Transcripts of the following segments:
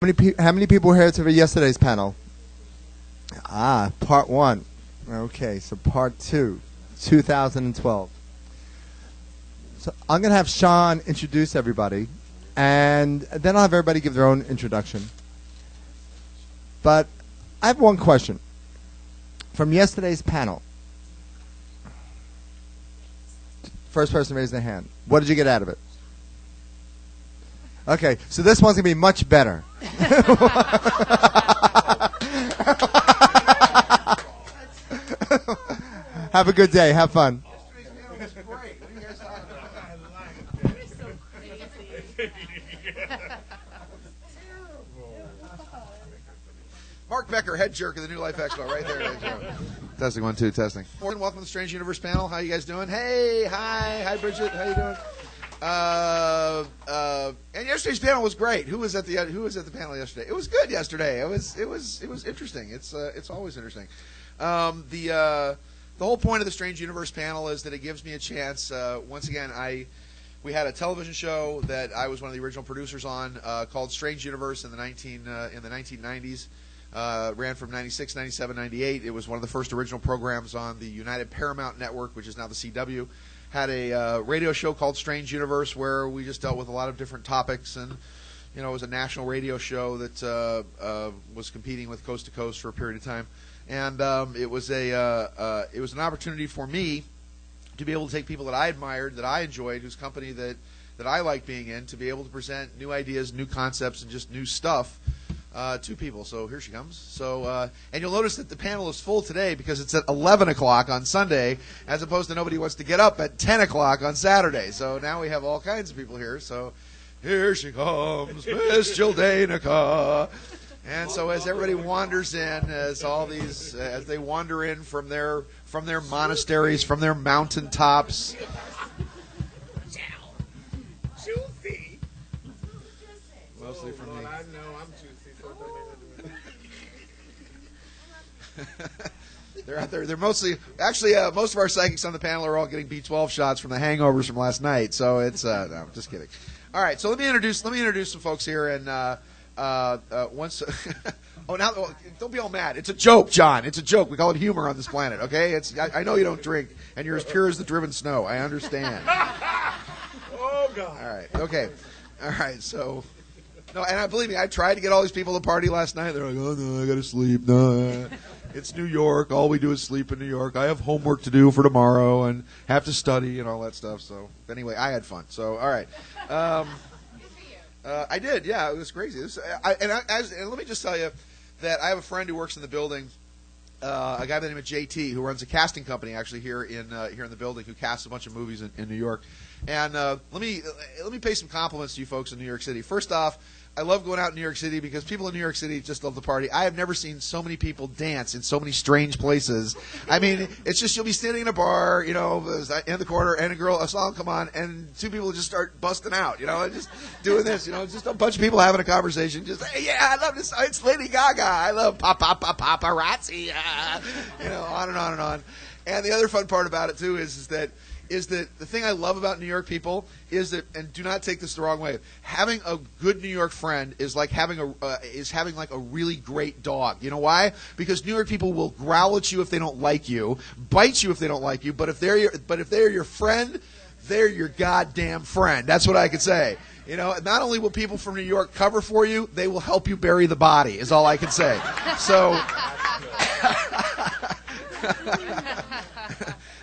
How many people were here to yesterday's panel? Part one. Okay, so part two, 2012. So I'm going to have Sean introduce everybody, and then I'll have everybody give their own introduction. But I have one question. From yesterday's panel, first person raised their hand. What did you get out of it? Okay, so this one's going to be much better. Have a good day. Have fun. Mark Becker, head jerk of the New Life Expo, right there. Testing 1 2 testing. Welcome to the Strange Universe panel. How you guys doing? Hey, hi, Bridget. How you doing? And yesterday's panel was great. Who was at the panel yesterday? It was good yesterday. It was interesting. It's always interesting. The whole point of the Strange Universe panel is that it gives me a chance. Once again, we had a television show that I was one of the original producers on called Strange Universe in the 1990s. Ran from 96, 97, 98. It was one of the first original programs on the United Paramount Network, which is now the CW. Had a radio show called Strange Universe where we just dealt with a lot of different topics, and it was a national radio show that was competing with Coast to Coast for a period of time, and it was an opportunity for me to be able to take people that I admired, that I enjoyed, whose company that I liked being in, to be able to present new ideas, new concepts, and just new stuff to people. So here she comes. So and you'll notice that the panel is full today because it's at 11 o'clock on Sunday, as opposed to nobody wants to get up at 10 o'clock on Saturday. So now we have all kinds of people here. So here she comes, Miss Jildanica. And so as everybody wanders in, as they wander in from their monasteries, from their mountaintops. Mostly from me. I know I'm juicy, so They're out there. They're mostly, actually, most of our psychics on the panel are all getting B12 shots from the hangovers from last night. So it's no, just kidding. All right, so let me introduce some folks here, and once. Oh, now don't be all mad. It's a joke, John. It's a joke. We call it humor on this planet. Okay, I know you don't drink, and you're as pure as the driven snow. I understand. Oh God. All right. Okay. All right. So. No, and believe me, I tried to get all these people to party last night. They're like, oh, no, I got to sleep. No, it's New York. All we do is sleep in New York. I have homework to do for tomorrow and have to study and all that stuff. So anyway, I had fun. So, all right. I did. Yeah, it was crazy. And let me just tell you that I have a friend who works in the building, a guy by the name of JT, who runs a casting company actually here in the building, who casts a bunch of movies in New York. And let me pay some compliments to you folks in New York City. First off, I love going out in New York City because people in New York City just love the party. I have never seen so many people dance in so many strange places. I mean, it's just you'll be standing in a bar, in the corner, and a song will come on, and two people just start busting out, just doing this, just a bunch of people having a conversation. Just, hey, yeah, I love this. It's Lady Gaga. I love paparazzi. On and on and on. And the other fun part about it too is that the thing I love about New York people is that, and do not take this the wrong way, having a good New York friend is like having like a really great dog. You know why? Because New York people will growl at you if they don't like you, bite you if they don't like you, but if they're your friend, they're your goddamn friend. That's what I could say. Not only will people from New York cover for you, they will help you bury the body, is all I can say. So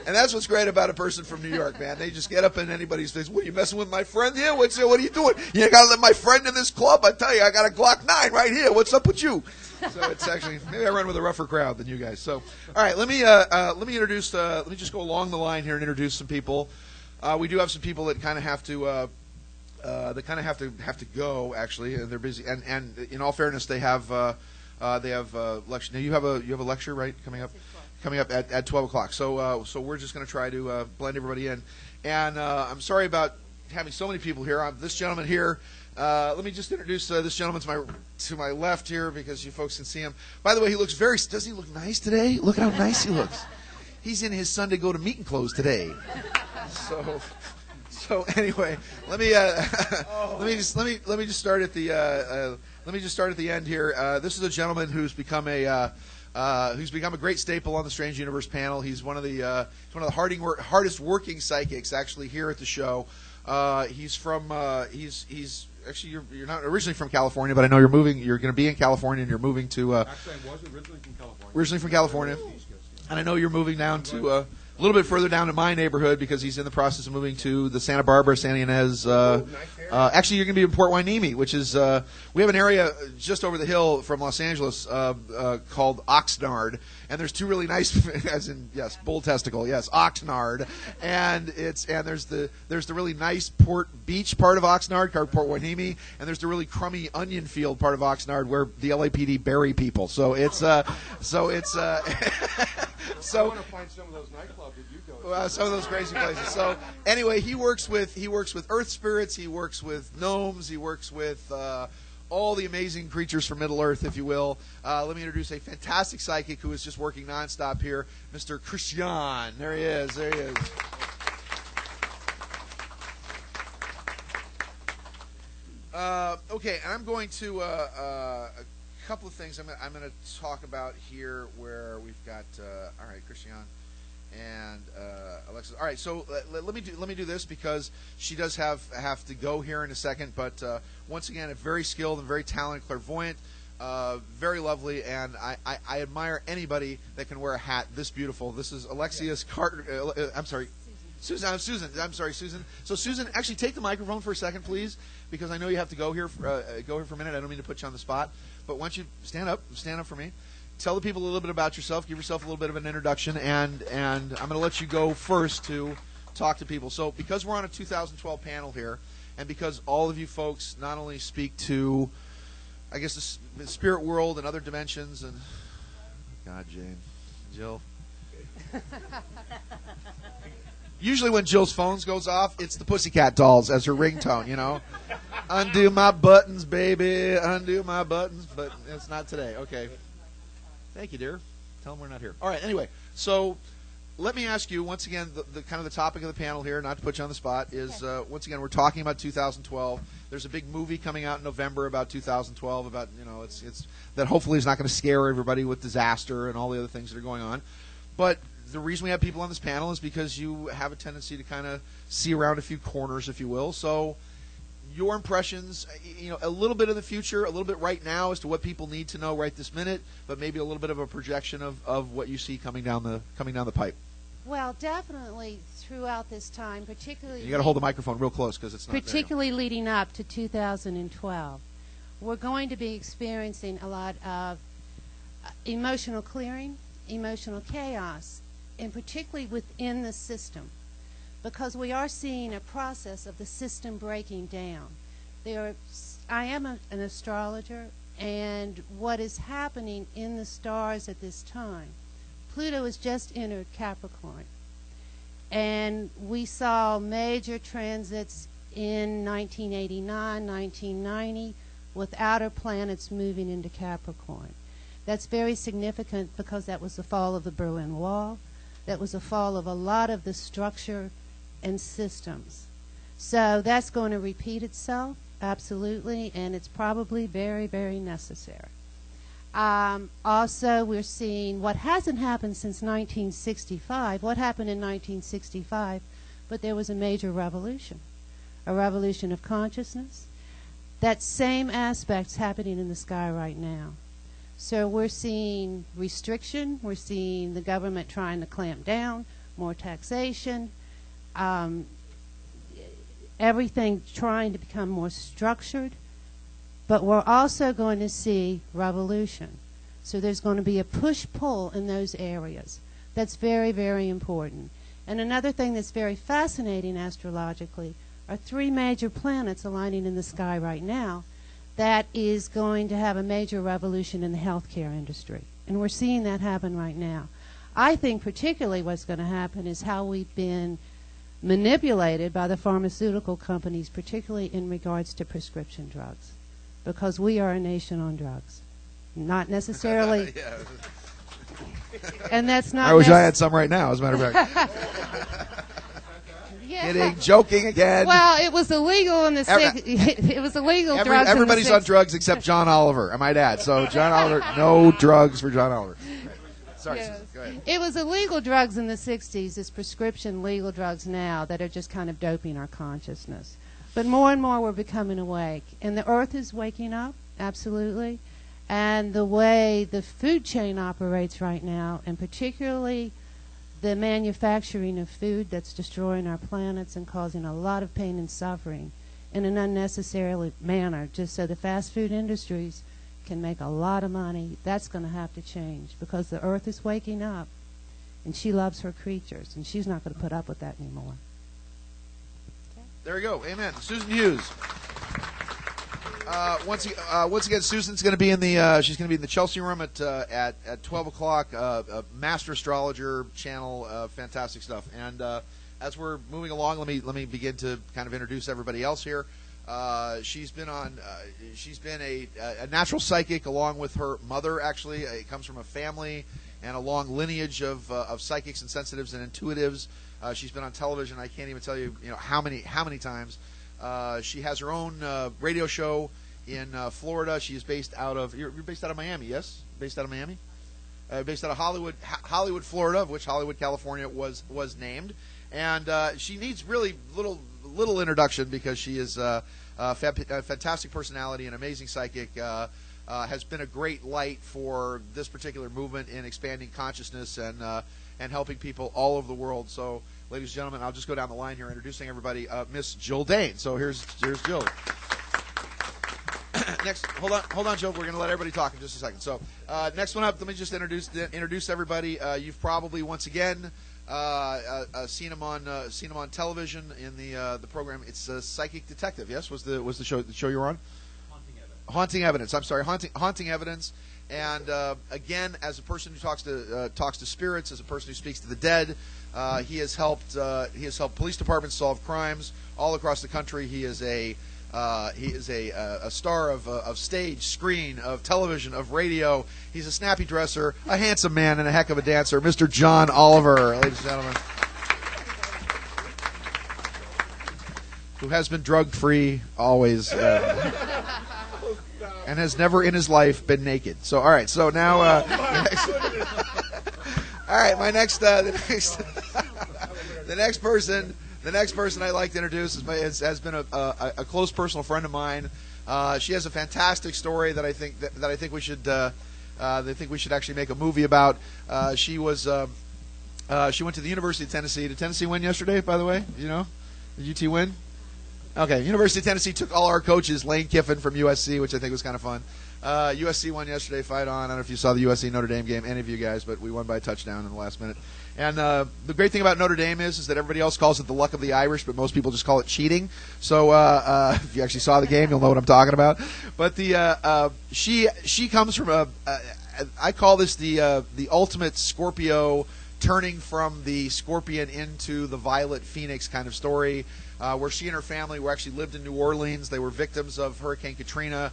and that's what's great about a person from New York, man. They just get up in anybody's face. What, are you messing with my friend here? What are you doing? You got to let my friend in this club? I tell you, I got a Glock 9 right here. What's up with you? So it's actually, maybe I run with a rougher crowd than you guys. So, all right, let me introduce. Let me just go along the line here and introduce some people. We do have some people that kind of have to. Have to go, actually, and they're busy. And in all fairness, they have lecture. Now you have a lecture, right, coming up at 12 o'clock. So we're just going to try to blend everybody in. And I'm sorry about having so many people here. This gentleman here. Let me just introduce this gentleman to my left here because you folks can see him. By the way, he looks does he look nice today? Look how nice he looks. He's in his Sunday go to meeting clothes today. So anyway, let me just start at the let me just start at the end here. This is a gentleman who's become a great staple on the Strange Universe panel. He's one of the hardest working psychics actually here at the show. He's actually you're not originally from California, but I know you're moving. You're going to be in California, and you're moving to. Actually, I was originally from California. Originally from California, and I know you're moving down to a little bit further down to my neighborhood because he's in the process of moving to the Santa Barbara, Santa Ynez. Actually, you're going to be in Port Hueneme, which is we have an area just over the hill from Los Angeles called Oxnard, and there's two really nice, as in yes, bull testicle, yes, Oxnard, and there's the really nice Port Beach part of Oxnard called Port Hueneme, and there's the really crummy onion field part of Oxnard where the LAPD bury people. So it's I want to find some of those nightclubs that you go to. some of those crazy places. So anyway, he works with earth spirits, he works with gnomes, he works with all the amazing creatures from Middle Earth, if you will. Let me introduce a fantastic psychic who is just working nonstop here, Mr. Christian. There he is. There he is. Okay, and I'm going to a couple of things I'm going to talk about here where we've got all right, Christian and Alexis. All right, so let me do this because she does have to go here in a second. But once again, a very skilled and very talented clairvoyant, very lovely, and I admire anybody that can wear a hat this beautiful. This is Alexia's Carter. I'm sorry. Susan. I'm sorry, Susan. So, Susan, actually take the microphone for a second, please, because I know you have to go here for a minute. I don't mean to put you on the spot, but why don't you stand up for me. Tell the people a little bit about yourself. Give yourself a little bit of an introduction, and I'm going to let you go first to talk to people. So, because we're on a 2012 panel here, and because all of you folks not only speak to, I guess, the spirit world and other dimensions, and God, Jane, Jill. Usually when Jill's phone goes off, it's the Pussycat Dolls as her ringtone, you know. Undo my buttons, baby, undo my buttons, but it's not today. Okay. Thank you, dear. Tell them we're not here. All right, anyway, so let me ask you, once again, the kind of the topic of the panel here, not to put you on the spot, is, once again, we're talking about 2012. There's a big movie coming out in November about 2012, about, you know, it's that hopefully is not going to scare everybody with disaster and all the other things that are going on. But the reason we have people on this panel is because you have a tendency to kind of see around a few corners, if you will. So your impressions, you know, a little bit in the future, a little bit right now as to what people need to know right this minute, but maybe a little bit of a projection of what you see coming down the pipe. Well, definitely throughout this time, particularly... You got to hold the microphone real close because it's not... Particularly leading up to 2012, we're going to be experiencing a lot of emotional clearing, emotional chaos, and particularly within the system, because we are seeing a process of the system breaking down. I am an astrologer, and what is happening in the stars at this time, Pluto has just entered Capricorn, and we saw major transits in 1989, 1990, with outer planets moving into Capricorn. That's very significant because that was the fall of the Berlin Wall. That was the fall of a lot of the structure and systems. So that's going to repeat itself, absolutely, and it's probably very, very necessary. Also, we're seeing what hasn't happened since 1965. What happened in 1965? But there was a major revolution, a revolution of consciousness. That same aspect's happening in the sky right now. So we're seeing restriction, we're seeing the government trying to clamp down, more taxation, everything trying to become more structured, but we're also going to see revolution. So there's going to be a push-pull in those areas. That's very, very important. And another thing that's very fascinating astrologically are three major planets aligning in the sky right now that is going to have a major revolution in the healthcare industry. And we're seeing that happen right now. I think particularly what's going to happen is how we've been manipulated by the pharmaceutical companies, particularly in regards to prescription drugs, because we are a nation on drugs. Not necessarily... Yeah. And that's not... I wish I had some right now, as a matter of fact. Kidding. Joking again. Well, it was illegal in the it was illegal drugs. Everybody's in the on drugs except John Oliver, I might add. So John Oliver, no drugs for John Oliver. Sorry, Yes. Susan, go ahead. It was illegal drugs in the 60s. It's prescription legal drugs now that are just kind of doping our consciousness. But more and more we're becoming awake. And the earth is waking up, absolutely. And the way the food chain operates right now, and particularly the manufacturing of food that's destroying our planets and causing a lot of pain and suffering in an unnecessary manner, just so the fast food industries can make a lot of money, that's going to have to change because the earth is waking up and she loves her creatures and she's not going to put up with that anymore. There we go. Amen. Susan Hughes. Once again, Susan's going to be in the she's going to be in the Chelsea room at 12 o'clock. Master Astrologer channel, fantastic stuff. And as we're moving along, let me begin to kind of introduce everybody else here. She's been a natural psychic along with her mother. Actually, it comes from a family and a long lineage of psychics and sensitives and intuitives. She's been on television. I can't even tell you, how many times. She has her own radio show in Florida. She is based out of you're based out of Miami, yes? Based out of Miami, based out of Hollywood, Florida, of which Hollywood, California was named. And she needs really little introduction because she is a fantastic personality, an amazing psychic. Has been a great light for this particular movement in expanding consciousness and helping people all over the world. So, ladies and gentlemen, I'll just go down the line here, introducing everybody. Miss Jill Dane. So here's Jill. Next, hold on, Jill. We're going to let everybody talk in just a second. So, next one up, let me just introduce everybody. You've probably once again seen him on television in the program. It's Psychic Detective. Yes, was the show you were on? Haunting Evidence. I'm sorry, Haunting Evidence. And again, as a person who talks to spirits, as a person who speaks to the dead, he has helped police departments solve crimes all across the country. He is a star of stage, screen, of television, of radio. He's a snappy dresser, a handsome man, and a heck of a dancer, Mr. John Oliver, ladies and gentlemen, who has been drug-free always. And has never in his life been naked. So, all right. So now, all right. The next person I'd like to introduce has been a close personal friend of mine. She has a fantastic story that I think we should actually make a movie about. She went to the University of Tennessee. Did Tennessee win yesterday? By the way, did UT win? Okay, University of Tennessee took all our coaches, Lane Kiffin from USC, which I think was kind of fun. USC won yesterday, fight on. I don't know if you saw the USC Notre Dame game, any of you guys, but we won by a touchdown in the last minute. And the great thing about Notre Dame is that everybody else calls it the luck of the Irish, but most people just call it cheating. So if you actually saw the game, you'll know what I'm talking about. But she comes from I call this the ultimate Scorpio turning from the scorpion into the violet phoenix kind of story. Where she and her family were actually lived in New Orleans. They were victims of Hurricane Katrina.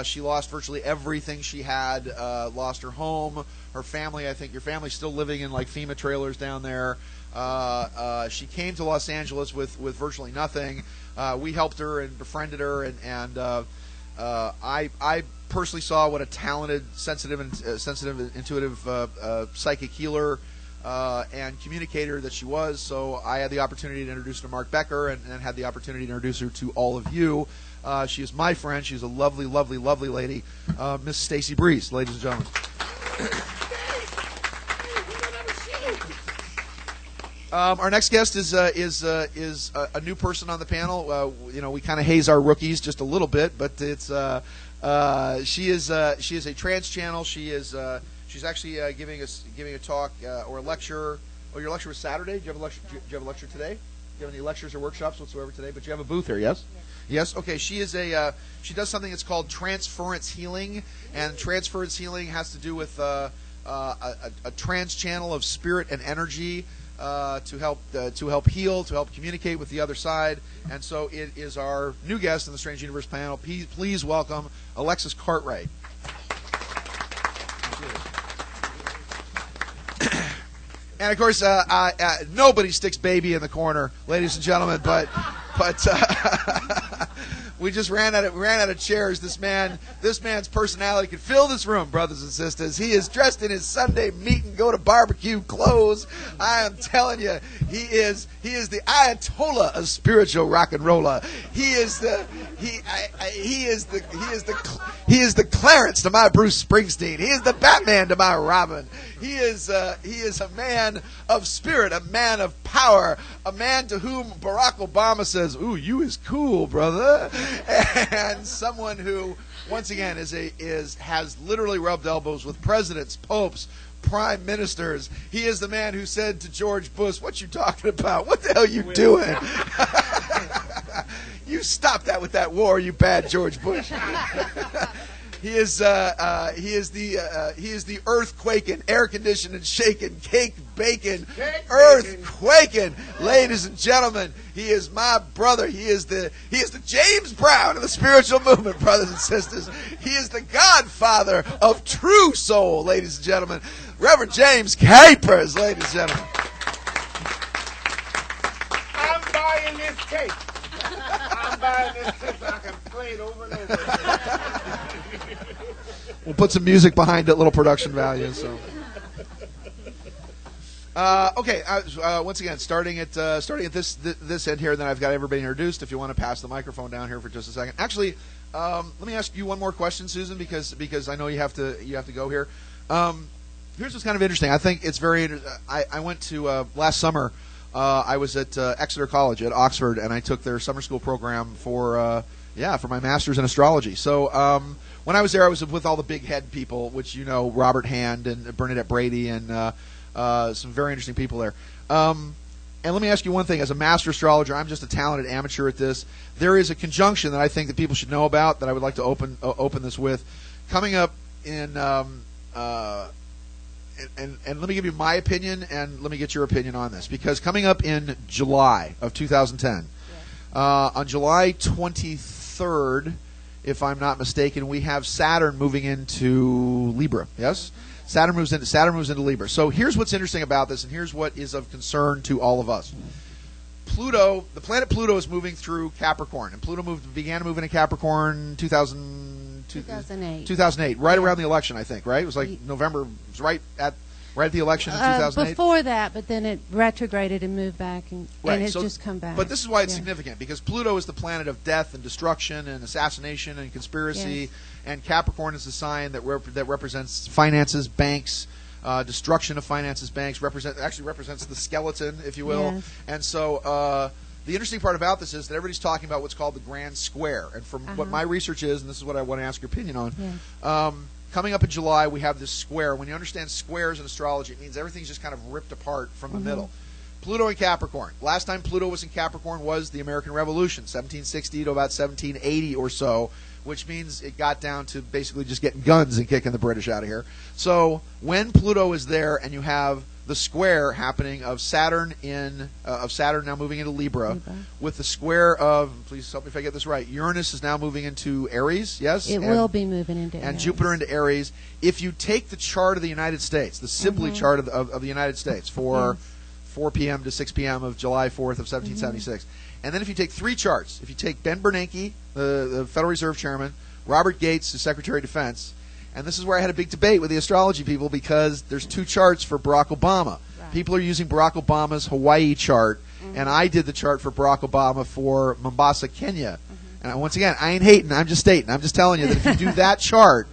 She lost virtually everything she had, lost her home, her family. I think your family's still living in like FEMA trailers down there. She came to Los Angeles with virtually nothing. We helped her and befriended her, and I personally saw what a talented, sensitive, intuitive psychic healer and communicator that she was. So I had the opportunity to introduce her to Mark Becker and had the opportunity to introduce her to all of you. She is my friend. She's a lovely, lovely, lovely lady, Miss Stacy Breeze, ladies and gentlemen. Our next guest is a new person on the panel. We kind of haze our rookies just a little bit, but it's she is a trans channel. She's actually giving a talk or a lecture. Oh, your lecture was Saturday. Do you have a lecture today? Do you have any lectures or workshops whatsoever today? But you have a booth here, yes? Yes. Okay. She does something that's called transference healing, and transference healing has to do with a trans channel of spirit and energy to help heal, to help communicate with the other side. And so it is our new guest in the Strange Universe panel. Please welcome Alexis Cartwright. And of course, nobody sticks baby in the corner, ladies and gentlemen. But we just ran out of chairs. This man's personality could fill this room, brothers and sisters. He is dressed in his Sunday meet and go to barbecue clothes. I am telling you, he is the Ayatollah of spiritual rock and roller. He is the Clarence to my Bruce Springsteen. He is the Batman to my Robin. He is a man of spirit, a man of power, a man to whom Barack Obama says, "Ooh, you is cool, brother," and someone who, once again, has literally rubbed elbows with presidents, popes, prime ministers. He is the man who said to George Bush, "What you talking about? What the hell you doing? You stop that with that war, you bad George Bush." He is the earthquaking, air conditioning, shaking, cake baking, earthquaking, ladies and gentlemen. He is my brother. He is the James Brown of the spiritual movement, brothers and sisters. He is the Godfather of true soul, ladies and gentlemen. Reverend James Capers, ladies and gentlemen. I'm buying this cake. I'm buying this cake so I can play it over and over. We'll put some music behind it, little production value. So, okay. Once again, starting at this end here, and then I've got everybody introduced. If you want to pass the microphone down here for just a second. Actually, let me ask you one more question, Susan, because I know you have to go here. Here's what's kind of interesting. I think it's very. I went to last summer. I was at Exeter College at Oxford, and I took their summer school program for my master's in astrology. So when I was there, I was with all the big head people, which you know, Robert Hand and Bernadette Brady, and some very interesting people there. And let me ask you one thing: as a master astrologer, I'm just a talented amateur at this. There is a conjunction that I think that people should know about that I would like to open this with, coming up in. And let me give you my opinion, and let me get your opinion on this. Because coming up in July of 2010, on July 23rd, if I'm not mistaken, we have Saturn moving into Libra. Yes? Saturn moves into Libra. So here's what's interesting about this, and here's what is of concern to all of us. Pluto, the planet Pluto, is moving through Capricorn, and Pluto began to move into Capricorn 2008, right around the election, I think. Right? It was like November. It was right at the election in 2008. Before that, but then it retrograded and moved back, and it's just come back. But this is why it's significant, because Pluto is the planet of death and destruction and assassination and conspiracy, and Capricorn is the sign that represents finances, banks. Destruction of finances, banks represents the skeleton, if you will. Yes. And so the interesting part about this is that everybody's talking about what's called the Grand Square. And from what my research is, and this is what I want to ask your opinion on, coming up in July, we have this square. When you understand squares in astrology, it means everything's just kind of ripped apart from the middle. Pluto in Capricorn. Last time Pluto was in Capricorn was the American Revolution, 1760 to about 1780 or so, which means it got down to basically just getting guns and kicking the British out of here. So when Pluto is there and you have the square happening of Saturn now moving into Libra, with the square of, please help me if I get this right, Uranus is now moving into Aries, yes? It will be moving into Aries. And Jupiter into Aries. If you take the chart of the United States, the Sibley chart of the United States for 4 p.m. to 6 p.m. of July 4th of 1776, and then if you take three charts, if you take Ben Bernanke, the Federal Reserve Chairman, Robert Gates, the Secretary of Defense, and this is where I had a big debate with the astrology people, because there's two charts for Barack Obama. Right. People are using Barack Obama's Hawaii chart, and I did the chart for Barack Obama for Mombasa, Kenya. And once again, I ain't hating, I'm just stating. I'm just telling you that if you do that chart,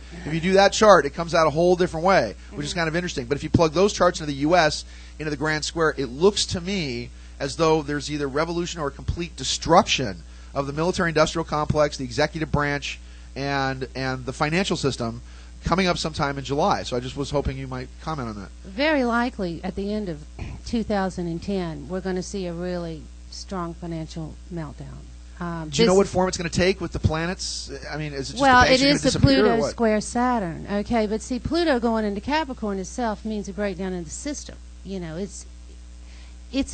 it comes out a whole different way, which is kind of interesting. But if you plug those charts into the U.S., into the Grand Square, it looks to me as though there's either revolution or complete destruction of the military-industrial complex, the executive branch, and the financial system coming up sometime in July. So I just was hoping you might comment on that. Very likely at the end of 2010, we're going to see a really strong financial meltdown. Do you know what form it's going to take with the planets? I mean, is it just well, the banks it is the Pluto or square Saturn. Okay, but see, Pluto going into Capricorn itself means a breakdown in the system. You know, it's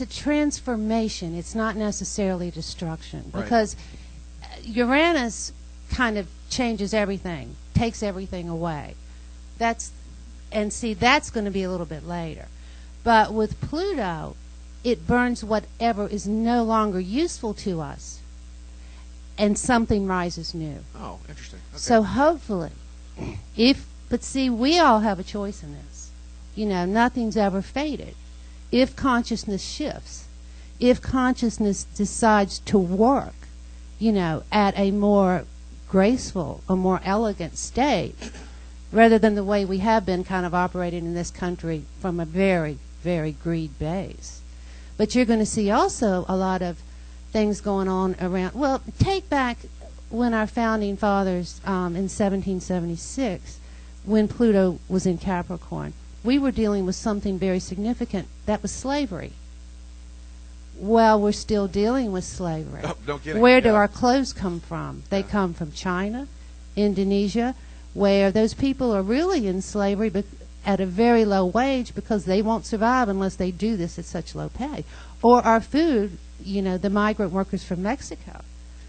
a transformation. It's not necessarily destruction, because Uranus kind of changes everything, takes everything away. That's going to be a little bit later. But with Pluto, it burns whatever is no longer useful to us, and something rises new. Oh, interesting. Okay. So hopefully, but see, we all have a choice in this. You know, nothing's ever fated. If consciousness shifts, if consciousness decides to work, you know, at a more graceful, a more elegant state, rather than the way we have been kind of operating in this country from a very, very greed base. But you're going to see also a lot of things going on around, well, take back when our founding fathers in 1776, when Pluto was in Capricorn, we were dealing with something very significant. That was slavery. Well, we're still dealing with slavery. Oh, don't get it. Where do our clothes come from? They come from China, Indonesia, where those people are really in slavery but at a very low wage because they won't survive unless they do this at such low pay. Or our food, you know, the migrant workers from Mexico.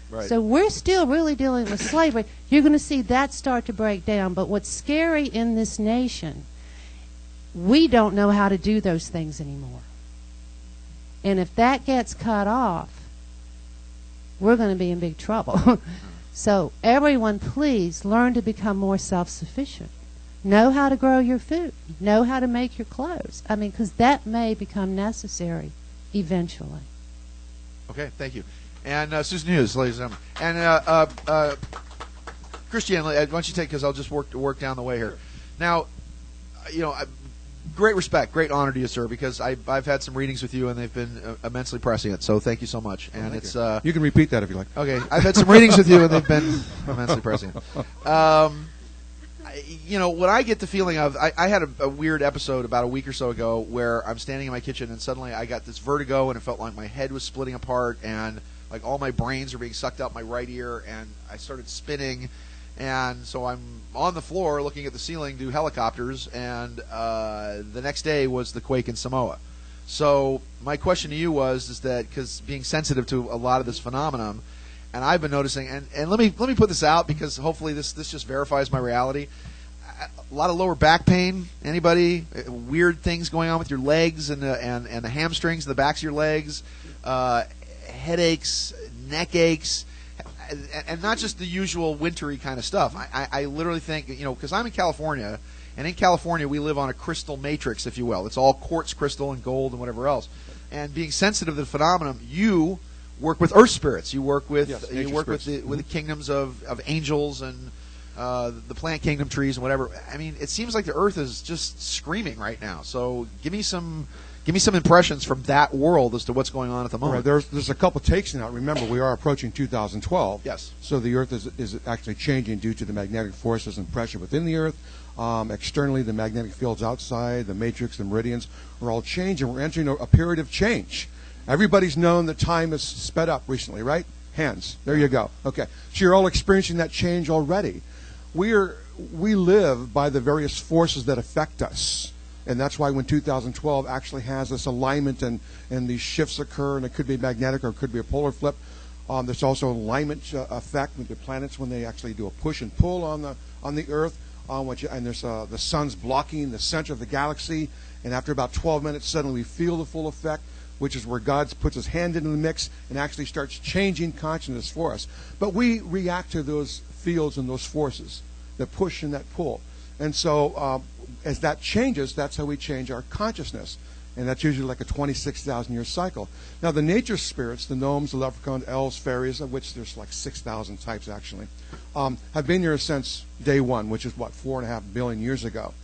Right. So we're still really dealing with slavery. You're going to see that start to break down. But what's scary in this nation, we don't know how to do those things anymore. And if that gets cut off, we're going to be in big trouble. So everyone, please learn to become more self-sufficient. Know how to grow your food. Know how to make your clothes. I mean, because that may become necessary eventually. Okay, thank you. And Susan Hughes, ladies and gentlemen. And Christiane, why don't you take, because I'll just work down the way here. Now, you know, great respect, great honor to you, sir, because I've had some readings with you, and they've been immensely prescient. So thank you so much. And it's you can repeat that if you like. Okay, I've had some readings with you, and they've been immensely prescient. You know, what I get the feeling of, I had a weird episode about a week or so ago where I'm standing in my kitchen, and suddenly I got this vertigo, and it felt like my head was splitting apart, and like all my brains are being sucked out my right ear, and I started spinning. And so I'm on the floor looking at the ceiling, do helicopters, and the next day was the quake in Samoa. So my question to you is that, because being sensitive to a lot of this phenomenon, and I've been noticing, and let me put this out because hopefully this just verifies my reality. A lot of lower back pain. Anybody? Weird things going on with your legs and the hamstrings, the backs of your legs, headaches, neck aches. And not just the usual wintry kind of stuff. I literally think, you know, because I'm in California, and in California we live on a crystal matrix, if you will. It's all quartz crystal and gold and whatever else. And being sensitive to the phenomenon, you work with earth spirits. You work with with the kingdoms of angels and the plant kingdom trees and whatever. I mean, it seems like the earth is just screaming right now. So give me some impressions from that world as to what's going on at the moment. Right, there's a couple takes now. Remember, we are approaching 2012. Yes. So the Earth is actually changing due to the magnetic forces and pressure within the Earth. Externally, the magnetic fields outside, the matrix, the meridians are all changing. We're entering a period of change. Everybody's known that time has sped up recently, right? Hands. There you go. Okay. So you're all experiencing that change already. We live by the various forces that affect us. And that's why when 2012 actually has this alignment and these shifts occur, and it could be magnetic or it could be a polar flip. There's also alignment effect with the planets when they actually do a push and pull on the Earth. And there's the sun's blocking the center of the galaxy. And after about 12 minutes, suddenly we feel the full effect, which is where God puts his hand into the mix and actually starts changing consciousness for us. But we react to those fields and those forces, that push and that pull. And so as that changes, that's how we change our consciousness. And that's usually like a 26,000-year cycle. Now, the nature spirits, the gnomes, the leprechauns, elves, fairies, of which there's like 6,000 types actually, have been here since day one, which is, 4.5 billion years ago.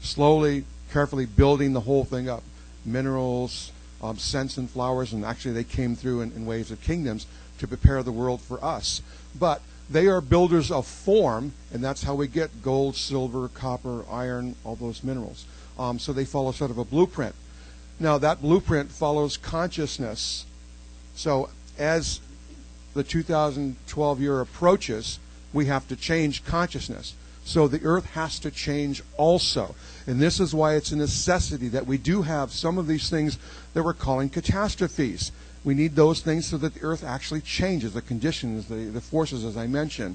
Slowly, carefully building the whole thing up. Minerals, scents and flowers, and actually they came through in waves of kingdoms to prepare the world for us. But they are builders of form, and that's how we get gold, silver, copper, iron, all those minerals. So they follow sort of a blueprint. Now, that blueprint follows consciousness. So as the 2012 year approaches, we have to change consciousness. So the Earth has to change also. And this is why it's a necessity that we do have some of these things that we're calling catastrophes. We need those things so that the Earth actually changes, the conditions, the forces, as I mentioned.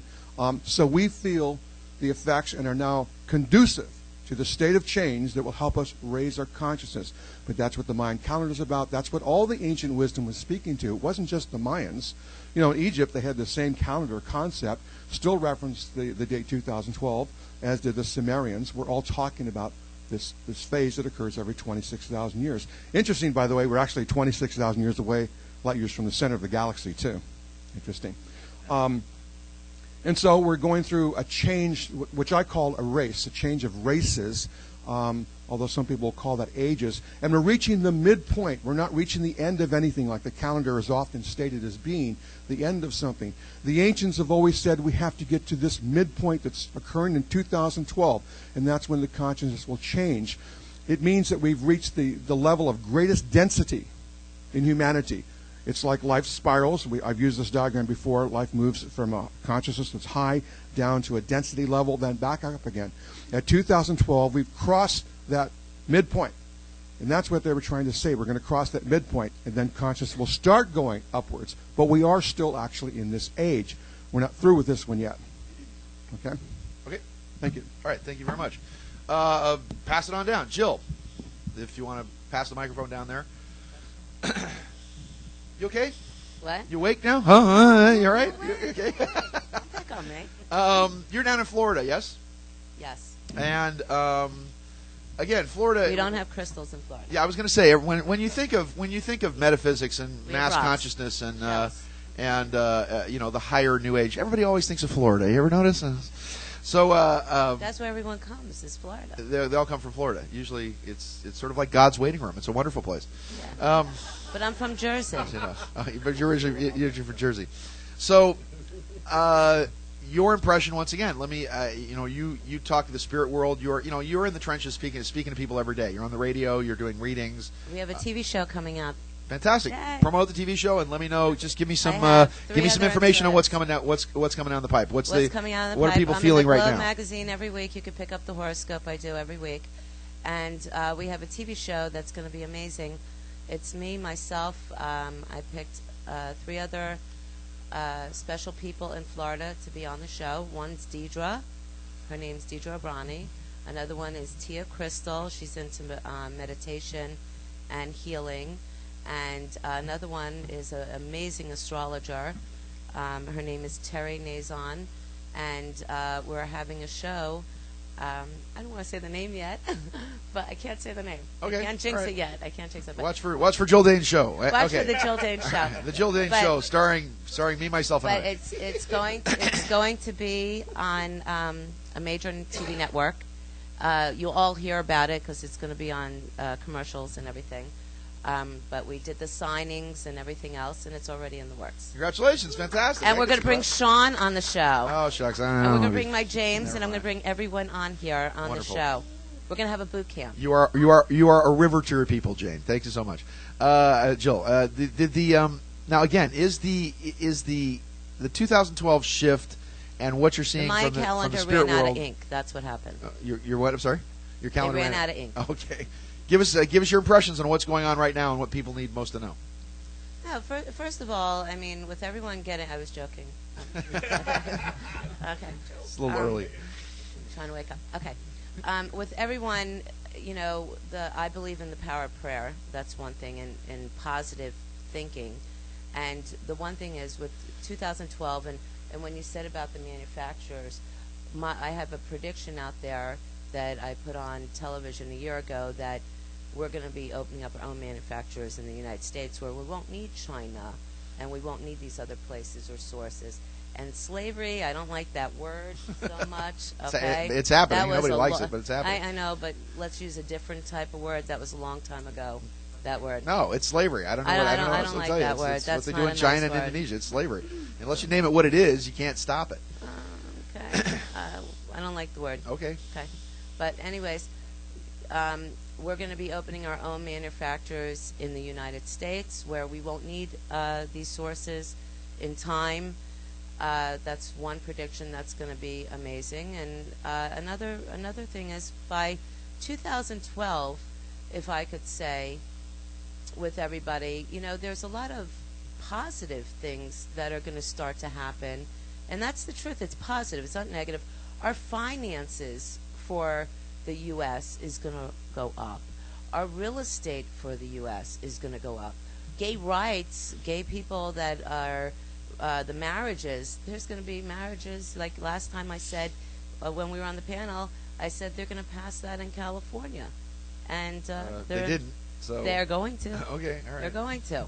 So we feel the effects and are now conducive to the state of change that will help us raise our consciousness. But that's what the Mayan calendar is about. That's what all the ancient wisdom was speaking to. It wasn't just the Mayans. You know, in Egypt, they had the same calendar concept, still referenced the date 2012, as did the Sumerians. We're all talking about this phase that occurs every 26,000 years. Interesting, by the way, we're actually 26,000 years away, light years from the center of the galaxy, too. Interesting. And so we're going through a change, which I call a race, a change of races, although some people call that ages. And we're reaching the midpoint. We're not reaching the end of anything like the calendar is often stated as being, the end of something. The ancients have always said we have to get to this midpoint that's occurring in 2012, and that's when the consciousness will change. It means that we've reached the level of greatest density in humanity. It's like life spirals. I've used this diagram before. Life moves from a consciousness that's high down to a density level, then back up again. At 2012, we've crossed that midpoint. And that's what they were trying to say. We're going to cross that midpoint, and then consciousness will start going upwards. But we are still actually in this age. We're not through with this one yet. Okay? Okay. Thank you. All right. Thank you very much. Pass it on down. Jill, if you want to pass the microphone down there. You okay? What? You awake now? You all right? You okay? Pick on me. You're down in Florida, yes? Yes. And again, Florida. We don't have crystals in Florida. Yeah, I was going to say when you think of metaphysics and We mass have rocks. consciousness and Yes. you know, the higher New Age, everybody always thinks of Florida. You ever notice? So That's where everyone comes, is Florida. they all come from Florida. Usually, it's sort of like God's waiting room. It's a wonderful place. Yeah. But I'm from Jersey. You know, but you're originally from Jersey. So, your impression once again. Let me, you know, you talk to the spirit world. You're in the trenches speaking to people every day. You're on the radio. You're doing readings. We have a TV show coming out. Fantastic. Yay. Promote the TV show and let me know. Just give me some have 3 other information on what's episodes. coming down. What's coming down the pipe? What's coming out of the what pipe? are people I'm feeling in the right Globe now? magazine every week. You can pick up the horoscope I do every week. And we have a TV show that's going to be amazing. It's me, myself. I picked 3 other special people in Florida to be on the show. One's Deidre. Her name's Deidre Abrani. Another one is Tia Crystal. She's into meditation and healing. And another one is an amazing astrologer. Her name is Terry Nazon. And we're having a show. I don't want to say the name yet, but I can't say the name. Okay, I can't jinx all right. it yet. I can't jinx it. Watch for Jill Dane's show. Watch okay. for the Jill Dane show. The Jill Dane But- show, starring me, myself, and But I. it's going to be on a major TV network. You'll all hear about it because it's going to be on commercials and everything. But we did the signings and everything else, and it's already in the works. Congratulations, fantastic. And we're going to bring Sean on the show. Oh shucks, I And don't we're know. going to bring Mike James, Never and I'm going to mind. bring everyone on here on Wonderful. the show. We're going to have a boot camp. You are a river to your people, Jane. Thank you so much, Jill. Now again, is the 2012 shift and what you're The seeing Maya from the calendar spirit ran out world? of ink. That's what happened. Your what? I'm sorry. Your calendar ran out of ink. Okay, give us your impressions on what's going on right now and what people need most to know. No, first of all, I mean, with everyone getting... I was joking. Okay. It's a little early. I'm trying to wake up. Okay. With everyone, you know, I believe in the power of prayer. That's one thing, and positive thinking. And the one thing is with 2012, and when you said about the manufacturers, I have a prediction out there that I put on television a year ago that we're going to be opening up our own manufacturers in the United States where we won't need China and we won't need these other places or sources. And slavery, I don't like that word so much. Okay, It's happening. That was Nobody a likes it, but it's happening. I know, but let's use a different type of word. That was a long time ago. That word. No, it's slavery. I don't know. I I don't what else to like tell you. that word. It's That's what they not do a in China nice and word. Indonesia. It's slavery. Unless you name it what it is, you can't stop it. Okay. I don't like the word. Okay. Okay. But anyways, we're going to be opening our own manufacturers in the United States where we won't need these sources in time. That's one prediction that's going to be amazing. And another thing is by 2012, if I could say with everybody, you know, there's a lot of positive things that are going to start to happen. And that's the truth. It's positive. It's not negative. Our finances for the U.S. is going to go up. Our real estate for the U.S. is going to go up. Gay rights, gay people that are the marriages, there's going to be marriages. Like last time I said, when we were on the panel, I said they're going to pass that in California. And they didn't. So they're going to. Okay, all right. They're going to.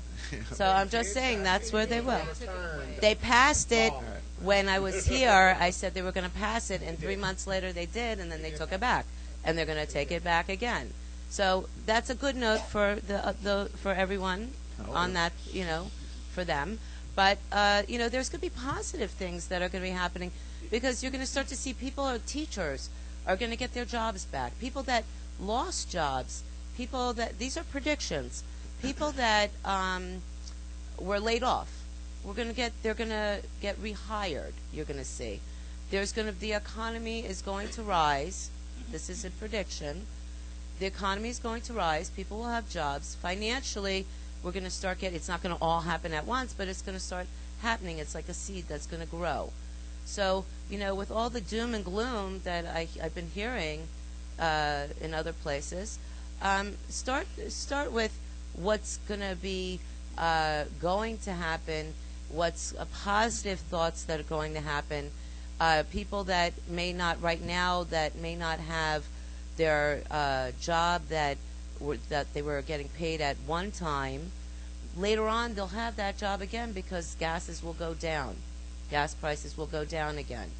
So I'm just saying that's where they will. They passed it when I was here. I said they were going to pass it, and 3 months later they did, and then they took it back, and they're going to take it back again. So that's a good note for for everyone on that, for them. But there's going to be positive things that are going to be happening, because you're going to start to see people, teachers, are going to get their jobs back. People that lost jobs. People that, these are predictions, people that were laid off, they're going to get rehired. You're going to see. The economy is going to rise. This is a prediction. The economy is going to rise. People will have jobs. Financially, we're going to start it's not going to all happen at once, but it's going to start happening. It's like a seed that's going to grow. So, with all the doom and gloom that I've been hearing in other places, start with what's going to be going to happen, what's positive thoughts that are going to happen. People that may not right now, that may not have their job that they were getting paid at one time, later on they'll have that job again, because gases will go down. Gas prices will go down again.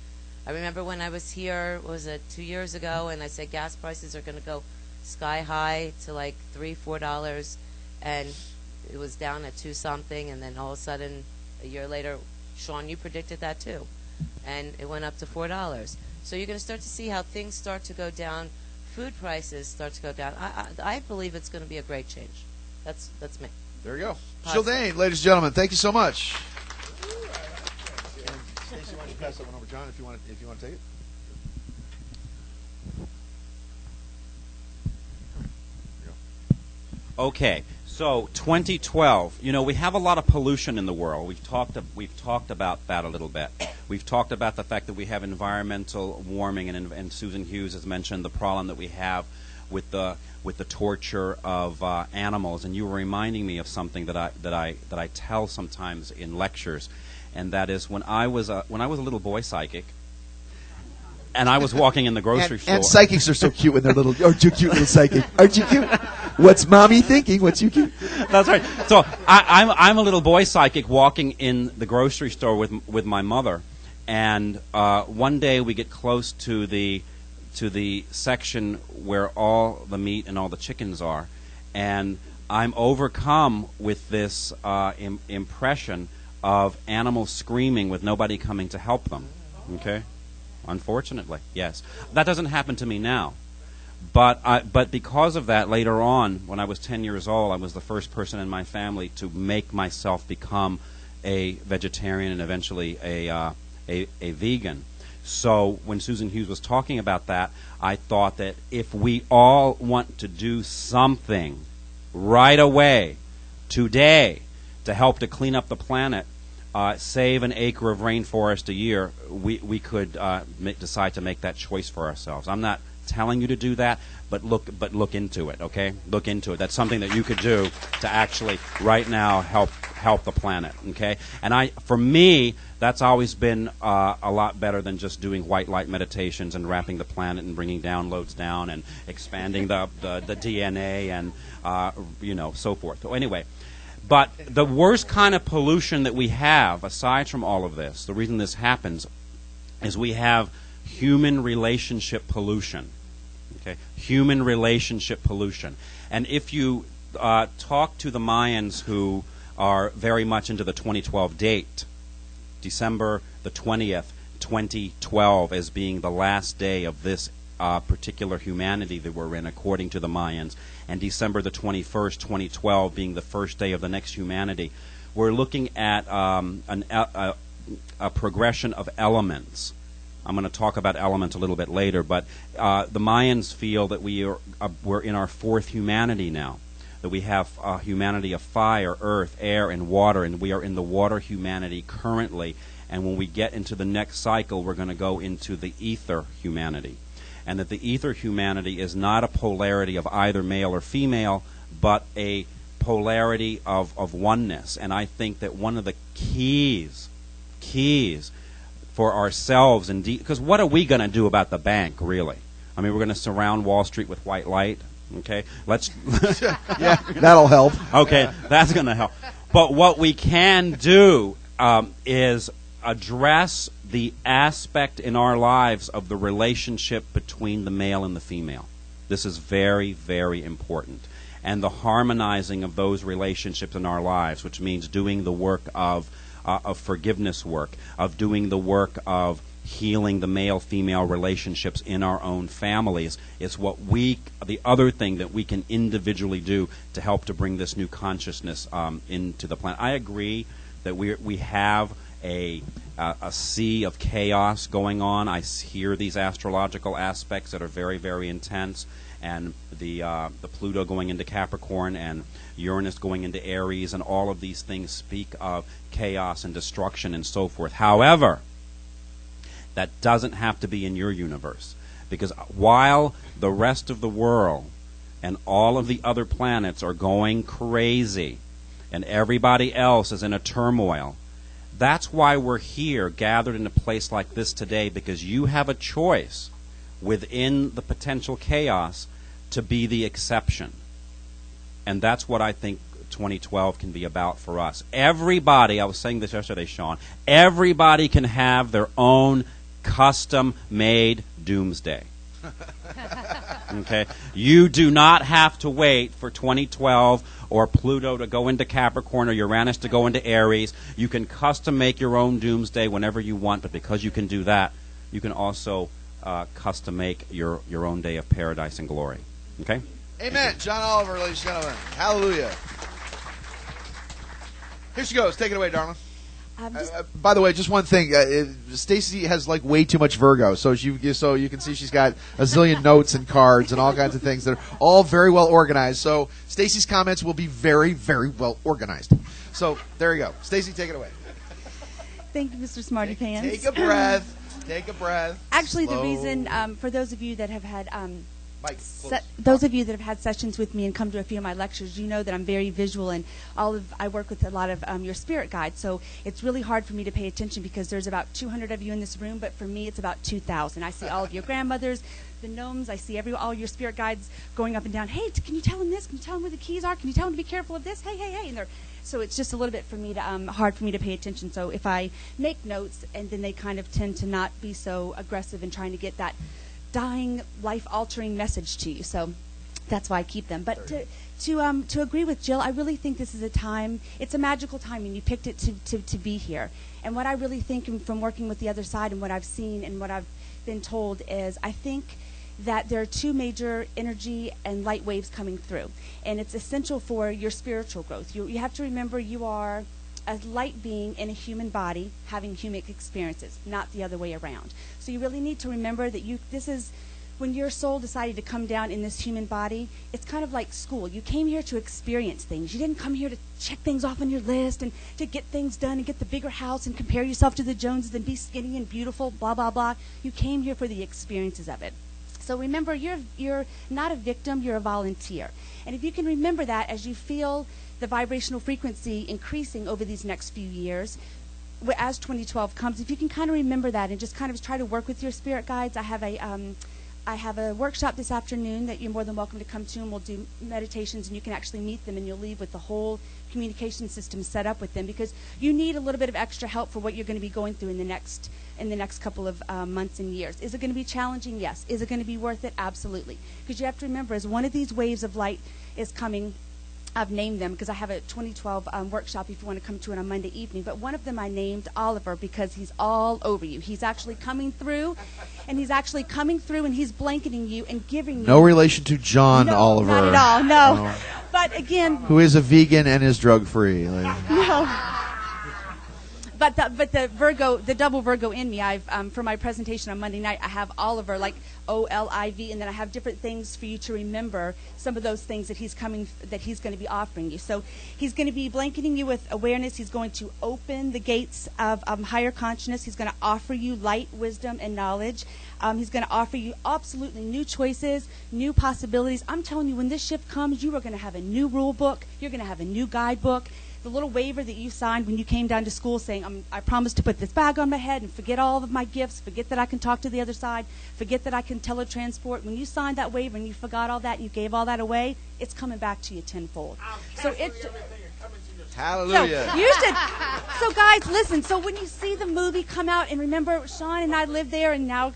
I remember when I was here, what was it, 2 years ago, and I said gas prices are going to go sky high to like $3-4, and it was down at 2 something, and then all of a sudden a year later, Sean, you predicted that too, and it went up to $4. So you're going to start to see how things start to go down, food prices start to go down. I believe it's going to be a great change. That's me. There you go. Jill Dane, ladies and gentlemen, thank you so much. Stacey, why don't you pass that one over, John, if you want to take it. Okay, so 2012. We have a lot of pollution in the world. We've talked about that a little bit. We've talked about the fact that we have environmental warming, and Susan Hughes has mentioned the problem that we have with the torture of animals. And you were reminding me of something that I tell sometimes in lectures, and that is when I was a little boy psychic. And I was walking in the grocery store. And psychics are so cute when they're little. Aren't you cute, little psychic? Aren't you cute? What's mommy thinking? What's you cute? That's right. So I'm a little boy psychic walking in the grocery store with my mother, and one day we get close to the section where all the meat and all the chickens are, and I'm overcome with this impression of animals screaming with nobody coming to help them. Okay. Unfortunately, yes. That doesn't happen to me now. But because of that, later on, when I was 10 years old, I was the first person in my family to make myself become a vegetarian and eventually a vegan. So when Susan Hughes was talking about that, I thought that if we all want to do something right away, today, to help to clean up the planet, save an acre of rainforest a year, we could decide to make that choice for ourselves. I'm not telling you to do that, but look into it, okay? Look into it. That's something that you could do to actually right now help the planet, okay? And for me, that's always been a lot better than just doing white light meditations and wrapping the planet and bringing downloads down and expanding the DNA and so forth. So anyway. But the worst kind of pollution that we have, aside from all of this, the reason this happens, is we have human relationship pollution. Okay, human relationship pollution. And if you talk to the Mayans who are very much into the 2012 date, December the 20th, 2012, as being the last day of this particular humanity that we're in, according to the Mayans, and December the 21st, 2012, being the first day of the next humanity, we're looking at a progression of elements. I'm going to talk about elements a little bit later, but the Mayans feel that we're in our fourth humanity now, that we have humanity of fire, earth, air, and water, and we are in the water humanity currently, and when we get into the next cycle, we're going to go into the ether humanity. and that the ether humanity is not a polarity of either male or female, but a polarity of oneness. And I think that one of the keys for ourselves, indeed, because what are we going to do about the bank, really? I mean, we're going to surround Wall Street with white light. Okay, let's. Yeah, that'll help. Okay, that's going to help. But what we can do is address the aspect in our lives of the relationship between the male and the female. This is very, very important. And the harmonizing of those relationships in our lives, which means doing the work of forgiveness work, of doing the work of healing the male-female relationships in our own families, is the other thing that we can individually do to help to bring this new consciousness into the planet. I agree that we have a sea of chaos going on. I hear these astrological aspects that are very, very intense, and the Pluto going into Capricorn and Uranus going into Aries, and all of these things speak of chaos and destruction and so forth. However, that doesn't have to be in your universe, because while the rest of the world and all of the other planets are going crazy and everybody else is in a turmoil, that's why we're here gathered in a place like this today, because you have a choice within the potential chaos to be the exception. And that's what I think 2012 can be about for us. Everybody, I was saying this yesterday, Sean, everybody can have their own custom-made doomsday. Okay? You do not have to wait for 2012 or Pluto to go into Capricorn or Uranus to go into Aries. You can custom make your own doomsday whenever you want, but because you can do that, you can also custom make your own day of paradise and glory. Okay? Amen. John Oliver, ladies and gentlemen. Hallelujah. Here she goes. Take it away, darling. By the way, just one thing. Stacy has like way too much Virgo, so you can see she's got a zillion notes and cards and all kinds of things that are all very well organized. So Stacy's comments will be very, very well organized. So there you go. Stacy, take it away. Thank you, Mr. Smarty Pants. Take a breath. Take a breath. Actually, Slow. the reason for those of you that have had Mike, those of you that have had sessions with me and come to a few of my lectures, you know that I'm very visual, and I work with a lot of your spirit guides. So it's really hard for me to pay attention because there's about 200 of you in this room, but for me it's about 2,000. I see all of your grandmothers, the gnomes. I see all your spirit guides going up and down. Hey, can you tell them this? Can you tell them where the keys are? Can you tell them to be careful of this? Hey, hey, hey! And so it's just a little bit for me to hard for me to pay attention. So if I make notes, and then they kind of tend to not be so aggressive in trying to get that dying, life-altering message to you. So that's why I keep them. But to agree with Jill, I really think this is a time, it's a magical time, and you picked it to be here. And what I really think from working with the other side and what I've seen and what I've been told is I think that there are two major energy and light waves coming through. And it's essential for your spiritual growth. You have to remember you are a light being in a human body having human experiences, not the other way around. So you really need to remember that this is when your soul decided to come down in this human body. It's kind of like school. You came here to experience things. You didn't come here to check things off on your list and to get things done and get the bigger house and compare yourself to the Joneses and be skinny and beautiful, blah, blah, blah. You came here for the experiences of it. So remember, you're not a victim, you're a volunteer. And if you can remember that as you feel the vibrational frequency increasing over these next few years, as 2012 comes, if you can kind of remember that and just kind of try to work with your spirit guides. I have a workshop this afternoon that you're more than welcome to come to, and we'll do meditations, and you can actually meet them, and you'll leave with the whole communication system set up with them, because you need a little bit of extra help for what you're going to be going through in the next couple of months and years. Is it going to be challenging? Yes. Is it going to be worth it? Absolutely. Because you have to remember, as one of these waves of light is coming, I've named them because I have a 2012 workshop if you want to come to it on Monday evening. But one of them I named Oliver because he's all over you. He's actually coming through, and he's blanketing you and giving you. No relation to John Oliver. Not at all, no. But again. Who is a vegan and is drug-free. No. But the Virgo, the double Virgo in me, I've for my presentation on Monday night, I have Oliver, like OLIV, and then I have different things for you to remember, some of those things that he's going to be offering you. So he's going to be blanketing you with awareness. He's going to open the gates of higher consciousness. He's going to offer you light, wisdom, and knowledge. He's going to offer you absolutely new choices, new possibilities. I'm telling you, when this shift comes, you are going to have a new rule book. You're going to have a new guidebook. The little waiver that you signed when you came down to school saying, I promise to put this bag on my head and forget all of my gifts, forget that I can talk to the other side, forget that I can teletransport. When you signed that waiver and you forgot all that and you gave all that away, it's coming back to you tenfold. So it's... Hallelujah. So, you should. So, guys, listen. So, when you see the movie come out, and remember, Sean and I lived there, and now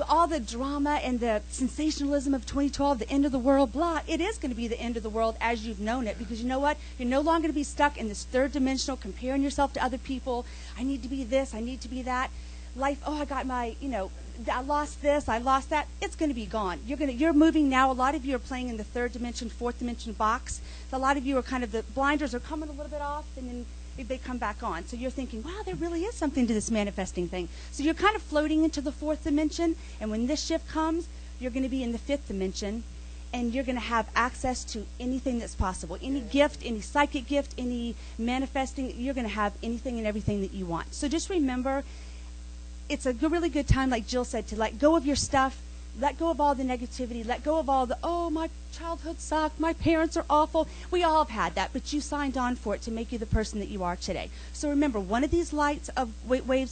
all the drama and the sensationalism of 2012, the end of the world, blah, it is going to be the end of the world as you've known it. Because you know what? You're no longer going to be stuck in this third dimensional, comparing yourself to other people. I need to be this. I need to be that. Life, I got my, I lost this, I lost that. It's going to be gone. You're moving now. A lot of you are playing in the third dimension, fourth dimension box. So a lot of you are kind of, the blinders are coming a little bit off, and then they come back on. So you're thinking, wow, there really is something to this manifesting thing. So you're kind of floating into the fourth dimension, and when this shift comes, you're going to be in the fifth dimension, and you're going to have access to anything that's possible. Any gift, any psychic gift, any manifesting, you're going to have anything and everything that you want. So just remember, it's a really good time, like Jill said, to let go of your stuff, let go of all the negativity, let go of all the, my childhood sucked, my parents are awful. We all have had that, but you signed on for it to make you the person that you are today. So remember, one of these waves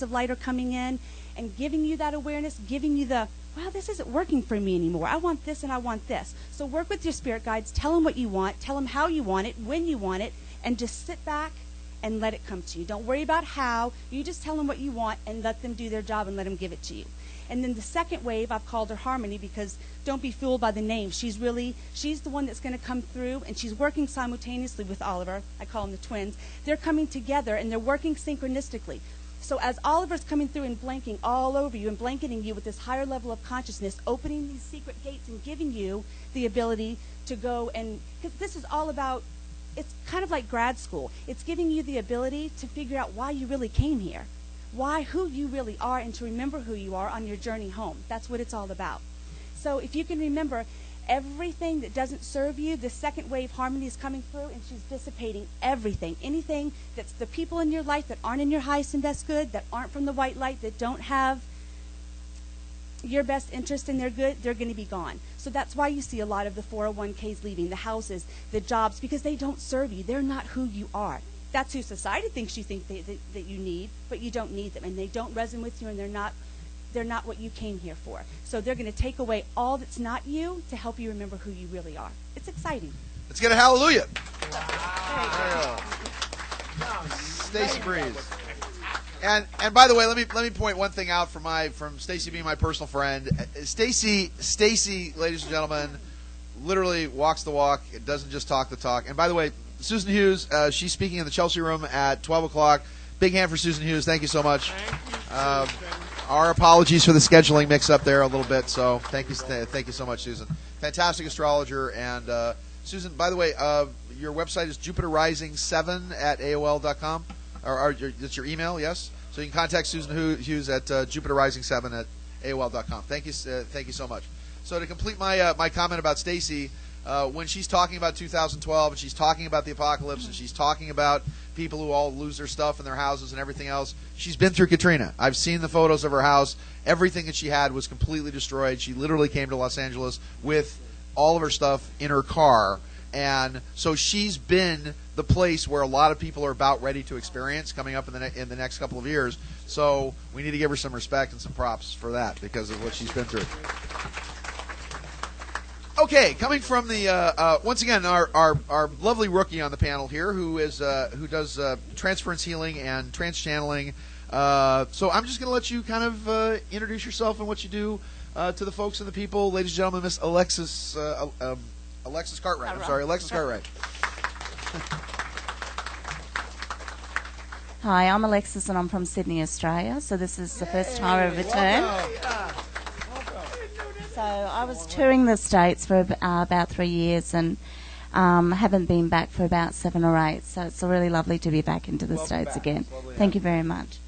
of light are coming in and giving you that awareness, giving you the, wow, this isn't working for me anymore. I want this and I want this. So work with your spirit guides, tell them what you want, tell them how you want it, when you want it, and just sit back and let it come to you. Don't worry about how. You just tell them what you want and let them do their job and let them give it to you. And then the second wave, I've called her Harmony, because don't be fooled by the name. She's the one that's going to come through, and she's working simultaneously with Oliver. I call them the twins. They're coming together, and they're working synchronistically. So as Oliver's coming through and blanking all over you and blanketing you with this higher level of consciousness, opening these secret gates and giving you the ability to go and, because this is all about, it's kind of like grad school. It's giving you the ability to figure out why you really came here, who you really are, and to remember who you are on your journey home. That's what it's all about. So if you can remember everything that doesn't serve you, the second wave Harmony is coming through, and she's dissipating everything. Anything that's the people in your life that aren't in your highest and best good, that aren't from the white light, that don't have your best interest in their good, they're going to be gone. So that's why you see a lot of the 401ks leaving, the houses, the jobs, because they don't serve you. They're not who you are. That's who society thinks you think that you need, but you don't need them, and they don't resonate with you, and they're not what you came here for. So they're going to take away all that's not you to help you remember who you really are. It's exciting. Let's get a hallelujah. Wow. Stacy Breeze. And by the way, let me point one thing out from Stacy being my personal friend. Stacy, ladies and gentlemen, literally walks the walk. It doesn't just talk the talk. And by the way, Susan Hughes, she's speaking in the Chelsea Room at 12 o'clock. Big hand for Susan Hughes. Thank you so much. Thank you. Our apologies for the scheduling mix-up there a little bit. So thank you so much, Susan. Fantastic astrologer. And Susan, by the way, your website is JupiterRising7 at AOL.com. Or that's your email, yes? So you can contact Susan Hughes at JupiterRising7 at AOL.com. Thank you so much. So to complete my comment about Stacy, when she's talking about 2012 and she's talking about the apocalypse and she's talking about people who all lose their stuff in their houses and everything else, she's been through Katrina. I've seen the photos of her house. Everything that she had was completely destroyed. She literally came to Los Angeles with all of her stuff in her car. And so she's been the place where a lot of people are about ready to experience coming up in the next couple of years. So we need to give her some respect and some props for that because of what she's been through. Okay, coming from the once again our lovely rookie on the panel here who does transference healing and trance channeling. So I'm just going to let you kind of introduce yourself and what you do to the folks and the people, ladies and gentlemen. Miss Alexis Cartwright. I'm sorry, Alexis Cartwright. Hi, I'm Alexis and I'm from Sydney, Australia. So this is the first time I've returned. So I was touring the States for about 3 years, and Haven't been back for about 7 or 8, so it's really lovely to be back into the States again. Thank you very much.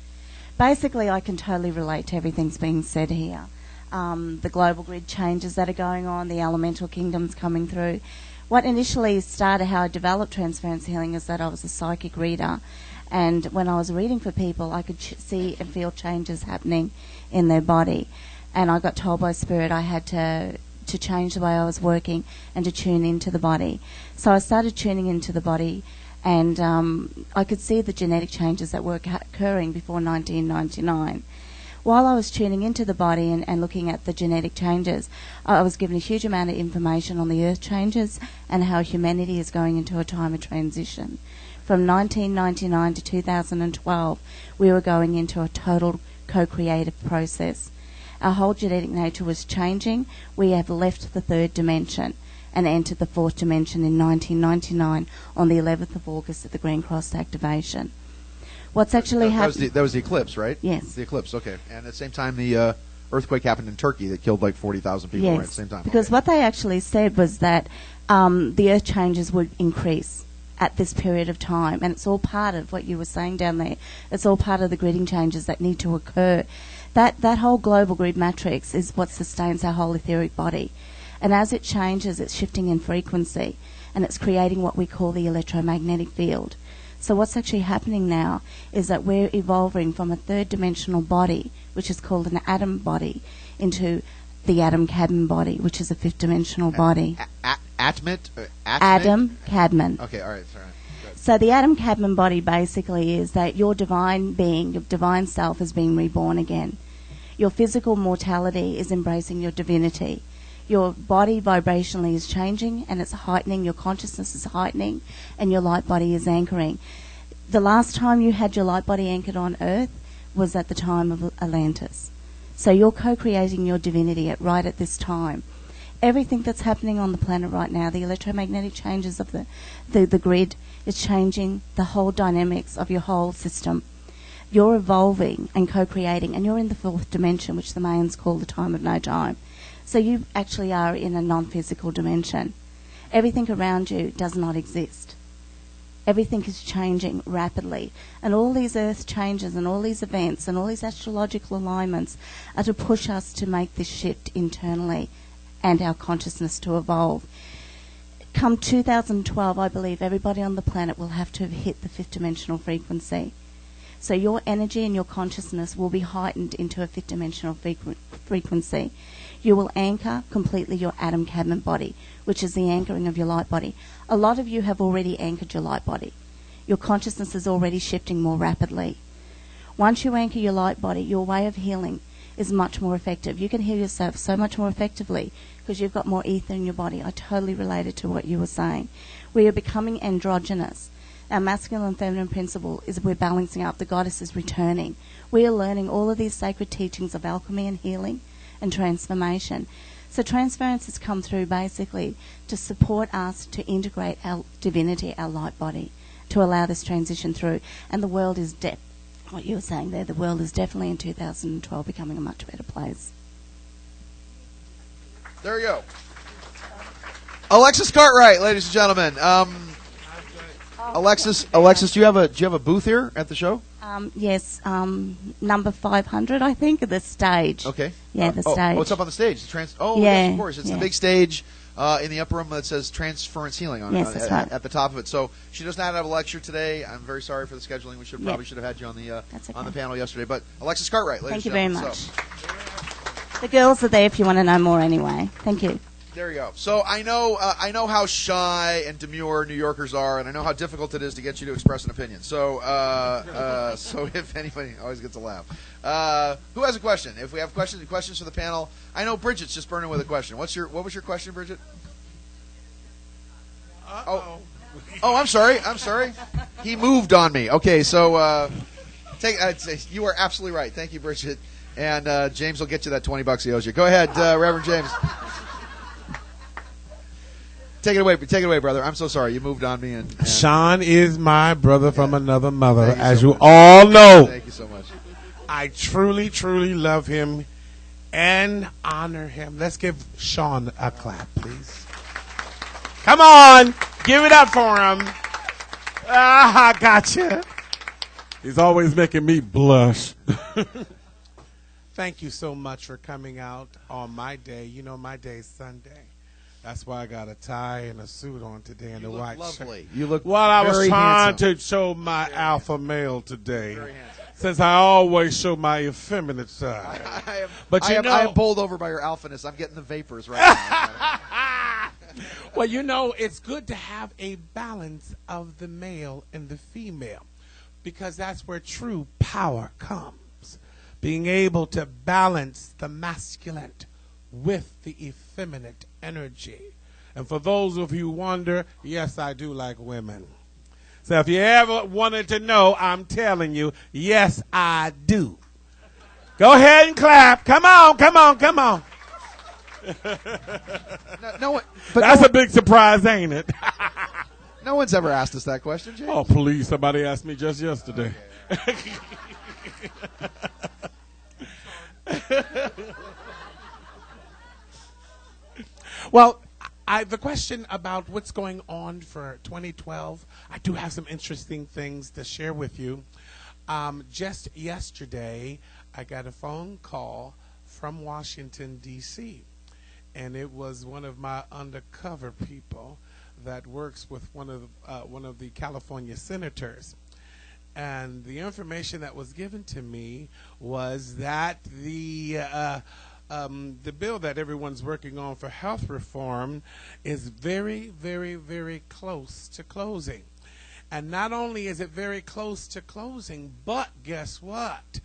Basically, I can totally relate to everything's being said here. The global grid changes that are going on, the elemental kingdoms coming through. What initially started how I developed transference healing is that I was a psychic reader, and when I was reading for people, I could see and feel changes happening in their body. And I got told by Spirit I had to change the way I was working and to tune into the body. So I started tuning into the body, and I could see the genetic changes that were occurring before 1999. While I was tuning into the body and looking at the genetic changes, I was given a huge amount of information on the earth changes and how humanity is going into a time of transition. From 1999 to 2012, we were going into a total co-creative process. Our whole genetic nature was changing. We have left the third dimension and entered the fourth dimension in 1999 on the 11th of August at the Green Cross activation. What's actually happening? That was the eclipse, right? Yes. The eclipse, okay. And at the same time, the earthquake happened in Turkey that killed like 40,000 people right at the same time. Because what they actually said was that the earth changes would increase at this period of time, and it's all part of what you were saying down there. It's all part of the gridding changes that need to occur. That whole global grid matrix is what sustains our whole etheric body. And as it changes, it's shifting in frequency, and it's creating what we call the electromagnetic field. So what's actually happening now is that we're evolving from a third-dimensional body, which is called an atom body, into the atom cadmium body, which is a fifth-dimensional body. Atom cadmium. Okay, all right, sorry. So the atom cadmium body basically is that your divine being, your divine self is being reborn again. Your physical mortality is embracing your divinity. Your body vibrationally is changing and it's heightening, your consciousness is heightening, and your light body is anchoring. The last time you had your light body anchored on Earth was at the time of Atlantis. So you're co-creating your divinity right at this time. Everything that's happening on the planet right now, the electromagnetic changes of the grid, is changing the whole dynamics of your whole system. You're evolving and co-creating, and you're in the fourth dimension, which the Mayans call the time of no time. So you actually are in a non-physical dimension. Everything around you does not exist. Everything is changing rapidly. And all these earth changes and all these events and all these astrological alignments are to push us to make this shift internally and our consciousness to evolve. Come 2012, I believe everybody on the planet will have to have hit the fifth dimensional frequency. So your energy and your consciousness will be heightened into a fifth dimensional frequency. You will anchor completely your atom cadmium body, which is the anchoring of your light body. A lot of you have already anchored your light body. Your consciousness is already shifting more rapidly. Once you anchor your light body, your way of healing is much more effective. You can heal yourself so much more effectively because you've got more ether in your body. I totally related to what you were saying. We are becoming androgynous. Our masculine and feminine principle is we're balancing up. The goddess is returning. We are learning all of these sacred teachings of alchemy and healing and transformation. So transference has come through basically to support us to integrate our divinity, our light body, to allow this transition through. And the world is what you were saying there, the world is definitely in 2012 becoming a much better place. There you go. Alexis Cartwright, ladies and gentlemen. Alexis, do you have a booth here at the show? Yes, number 500, I think, at the stage. Okay. Yeah, the stage. Oh, it's up on the stage. Yeah, yes, of course. It's yeah. the big stage in the upper room that says Transference Healing on Yes, that's right. at the top of it. So she does not have a lecture today. I'm very sorry for the scheduling. We probably should have had you on the on the panel yesterday. But Alexis Cartwright, ladies and gentlemen. Thank you very much. The girls are there if you want to know more anyway. Thank you. There you go. So I know how shy and demure New Yorkers are, and I know how difficult it is to get you to express an opinion. So so if anybody always gets a laugh, who has a question? If we have questions for the panel, I know Bridget's just burning with a question. What was your question, Bridget? Oh, I'm sorry. He moved on me. Okay, so you are absolutely right. Thank you, Bridget. And James will get you that $20 he owes you. Go ahead, Reverend James. Take it away, brother. I'm so sorry. You moved on me. And Sean is my brother from another mother, Thank you as so you much. all know. Thank you so much. I truly, truly love him and honor him. Let's give Sean a clap, please. Come on. Give it up for him. Ah, gotcha. He's always making me blush. Thank you so much for coming out on my day. You know, my day is Sunday. That's why I got a tie and a suit on today and a white lovely. shirt. You look well, I was very trying handsome. to show my alpha male today. Very handsome. Since I always show my effeminate side. I am bowled over by your alphaness. I'm getting the vapors right now. Well, you know, it's good to have a balance of the male and the female, because that's where true power comes. Being able to balance the masculine with the effeminate energy. And for those of you who wonder, yes, I do like women. So if you ever wanted to know, I'm telling you, yes, I do. Go ahead and clap. Come on, come on, come on. That's a big surprise, ain't it? No one's ever asked us that question, James. Oh, please. Somebody asked me just yesterday. Well, the question about what's going on for 2012, I do have some interesting things to share with you. Just yesterday, I got a phone call from Washington, D.C., and it was one of my undercover people that works with one of the California senators. And the information that was given to me was that the bill that everyone's working on for health reform is very, very, very close to closing. And not only is it very close to closing, but guess what?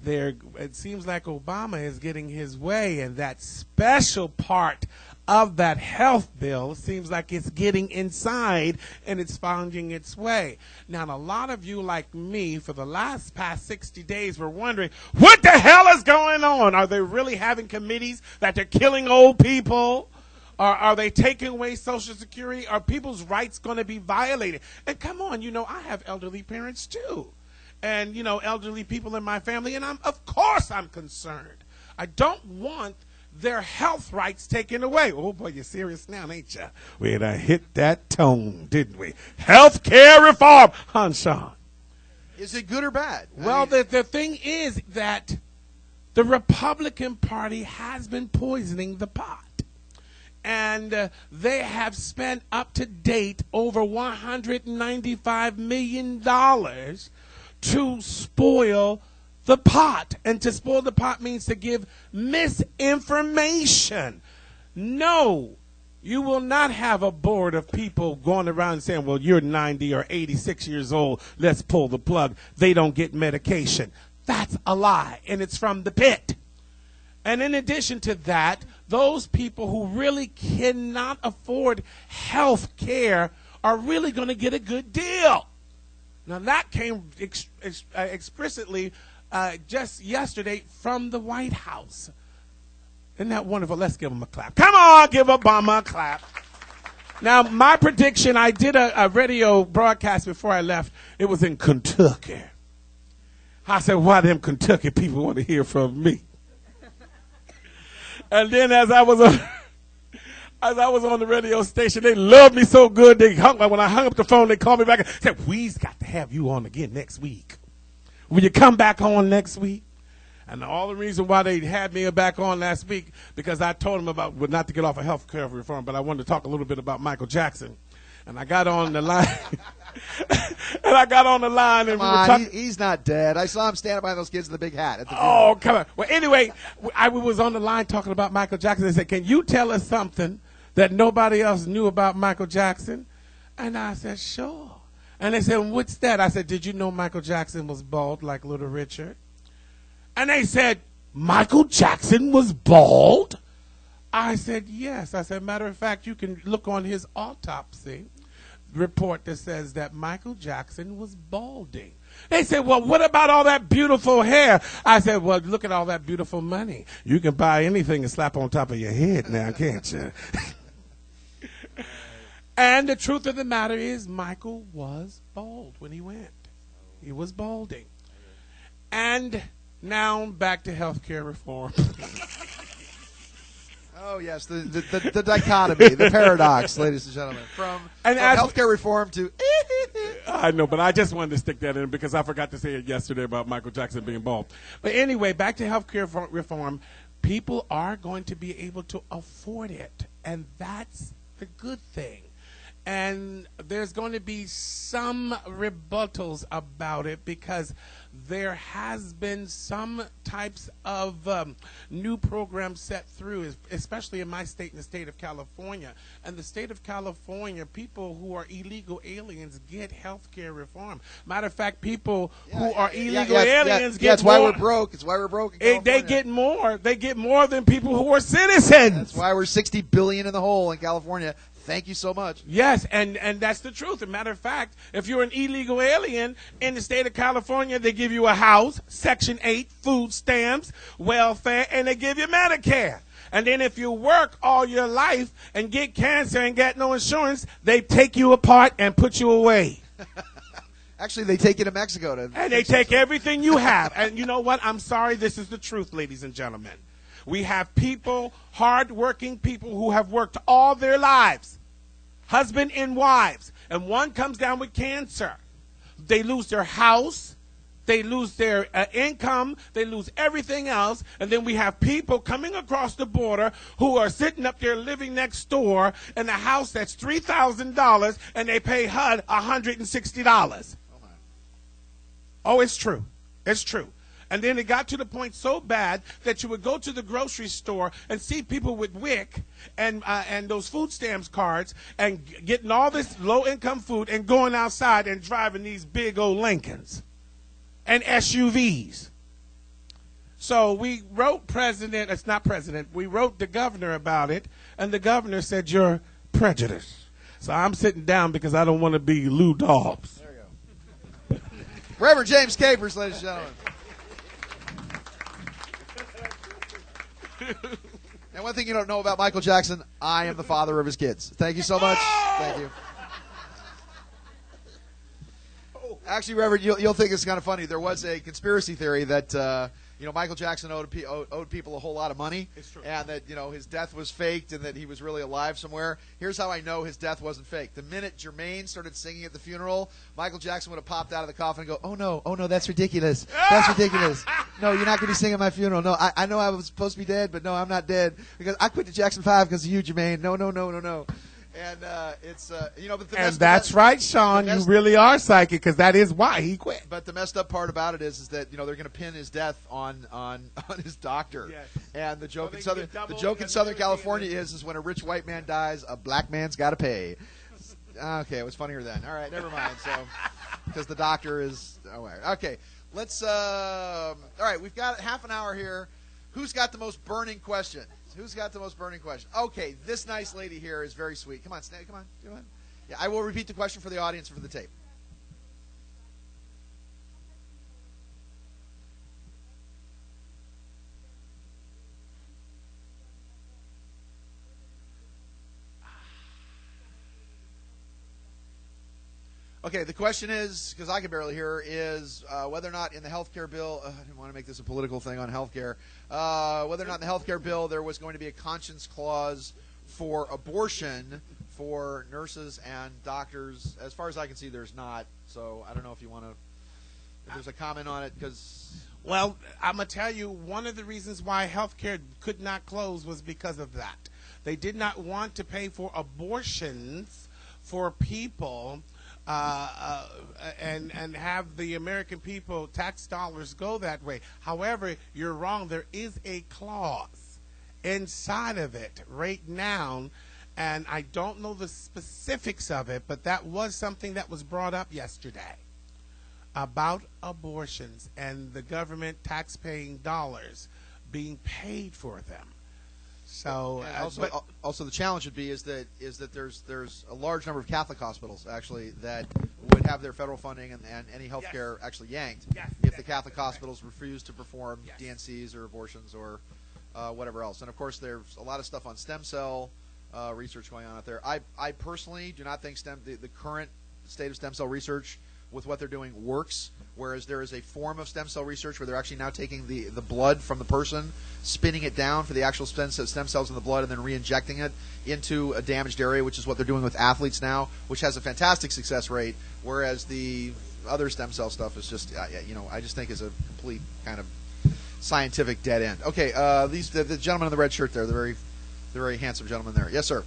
It seems like Obama is getting his way, and that special part of that health bill seems like it's getting inside and it's finding its way. Now, a lot of you like me for the past 60 days were wondering, what the hell is going on? Are they really having committees that they're killing old people? Or are they taking away Social Security? Are people's rights going to be violated? And come on, I have elderly parents too. And, elderly people in my family, and of course I'm concerned. I don't want their health rights taken away. Oh, boy, you're serious now, ain't you? We done hit that tone, didn't we? Health care reform, Sean. Is it good or bad? Well, the thing is that the Republican Party has been poisoning the pot. And they have spent up to date over $195 million to spoil the pot. And to spoil the pot means to give misinformation. No, you will not have a board of people going around saying, well, you're 90 or 86 years old, let's pull the plug. They don't get medication. That's a lie, and it's from the pit. And in addition to that, those people who really cannot afford health care are really going to get a good deal. Now, that came explicitly just yesterday from the White House. Isn't that wonderful? Let's give them a clap. Come on, give Obama a clap. Now, my prediction, I did a radio broadcast before I left. It was in Kentucky. I said, why them Kentucky people want to hear from me? And then as I was on the radio station, they loved me so good. When I hung up the phone, they called me back and said, we've got to have you on again next week. Will you come back on next week? And all the reason why they had me back on last week, because I told them about, well, not to get off of health care reform, but I wanted to talk a little bit about Michael Jackson. And I got on the line. And we were talking. He's not dead. I saw him standing by those kids in the big hat. At the come on. Well, anyway, I was on the line talking about Michael Jackson. They said, can you tell us something that nobody else knew about Michael Jackson? And I said, sure. And they said, what's that? I said, did you know Michael Jackson was bald like Little Richard? And they said, Michael Jackson was bald? I said, yes. I said, matter of fact, you can look on his autopsy report that says that Michael Jackson was balding. They said, well, what about all that beautiful hair? I said, well, look at all that beautiful money. You can buy anything and slap on top of your head now, can't you? And the truth of the matter is, Michael was bald when he went. He was balding. And now back to health care reform. Oh, yes, the dichotomy, the paradox, ladies and gentlemen. From healthcare reform to... I know, but I just wanted to stick that in because I forgot to say it yesterday about Michael Jackson being bald. But anyway, back to healthcare reform. People are going to be able to afford it, and that's the good thing. And there's going to be some rebuttals about it because there has been some types of new programs set through, especially in my state, in the state of California. And the state of California, people who are illegal aliens get health care reform. Matter of fact, people who are illegal aliens get that's more. why we're broke. It's why we're broke in California. They get more. They get more than people who are citizens. That's why we're $60 billion in the hole in California. Thank you so much. Yes, and that's the truth. As a matter of fact, if you're an illegal alien in the state of California, they give you a house, Section 8, food stamps, welfare, and they give you Medicare. And then if you work all your life and get cancer and get no insurance, they take you apart and put you away. Actually, they take you to Mexico. And they take everything you have. And you know what? I'm sorry, this is the truth, ladies and gentlemen. We have people, hard-working people who have worked all their lives, husband and wives, and one comes down with cancer. They lose their house, they lose their income, they lose everything else, and then we have people coming across the border who are sitting up there living next door in a house that's $3,000, and they pay HUD $160. Oh, it's true. It's true. And then it got to the point so bad that you would go to the grocery store and see people with WIC and those food stamps cards and getting all this low-income food and going outside and driving these big old Lincolns and SUVs. So we wrote we wrote the governor about it, and the governor said, you're prejudiced. So I'm sitting down because I don't want to be Lou Dobbs. There you go. Reverend James Capers, ladies and gentlemen. And one thing you don't know about Michael Jackson, I am the father of his kids. Thank you so much. Thank you. Actually, Reverend, you'll think it's kind of funny. There was a conspiracy theory that Michael Jackson owed people a whole lot of money, and that his death was faked and that he was really alive somewhere. Here's how I know his death wasn't fake. The minute Jermaine started singing at the funeral, Michael Jackson would have popped out of the coffin and go, oh no, that's ridiculous. That's ridiculous. No, you're not going to be singing at my funeral. No, I know I was supposed to be dead, but no, I'm not dead. Because I quit the Jackson 5 because of you, Jermaine. No. And and that's right, Sean. You really are psychic because that is why he quit. But the messed up part about it is that they're going to pin his death on his doctor. Yes. And the joke in Southern California is when a rich white man dies, a black man's got to pay. Okay, it was funnier then. All right, never mind. So because the doctor is okay. Let's. All right, we've got half an hour here. Who's got the most burning question? Who's got the most burning question? Okay, this nice lady here is very sweet. Come on, Snake. Come on. Yeah, I will repeat the question for the audience and for the tape. Okay, the question is, because I can barely hear, is whether or not in the healthcare bill, I didn't want to make this a political thing on healthcare, whether or not in the healthcare bill there was going to be a conscience clause for abortion for nurses and doctors. As far as I can see, there's not. So I don't know if you want to, if there's a comment on it, because... Well, I'm going to tell you, one of the reasons why healthcare could not close was because of that. They did not want to pay for abortions for people and have the American people tax dollars go that way. However, you're wrong. There is a clause inside of it right now, and I don't know the specifics of it, but that was something that was brought up yesterday about abortions and the government tax-paying dollars being paid for them. So also the challenge would be is that there's a large number of Catholic hospitals actually that would have their federal funding and any health care actually yanked if the Catholic hospitals refuse to perform DNCs or abortions or whatever else. And of course there's a lot of stuff on stem cell research going on out there. I personally do not think the current state of stem cell research with what they're doing works, whereas there is a form of stem cell research where they're actually now taking the blood from the person, spinning it down for the actual stem cells in the blood, and then re-injecting it into a damaged area, which is what they're doing with athletes now, which has a fantastic success rate, whereas the other stem cell stuff is just, I just think is a complete kind of scientific dead end. Okay, the gentleman in the red shirt there, the very handsome gentleman there. Yes, sir.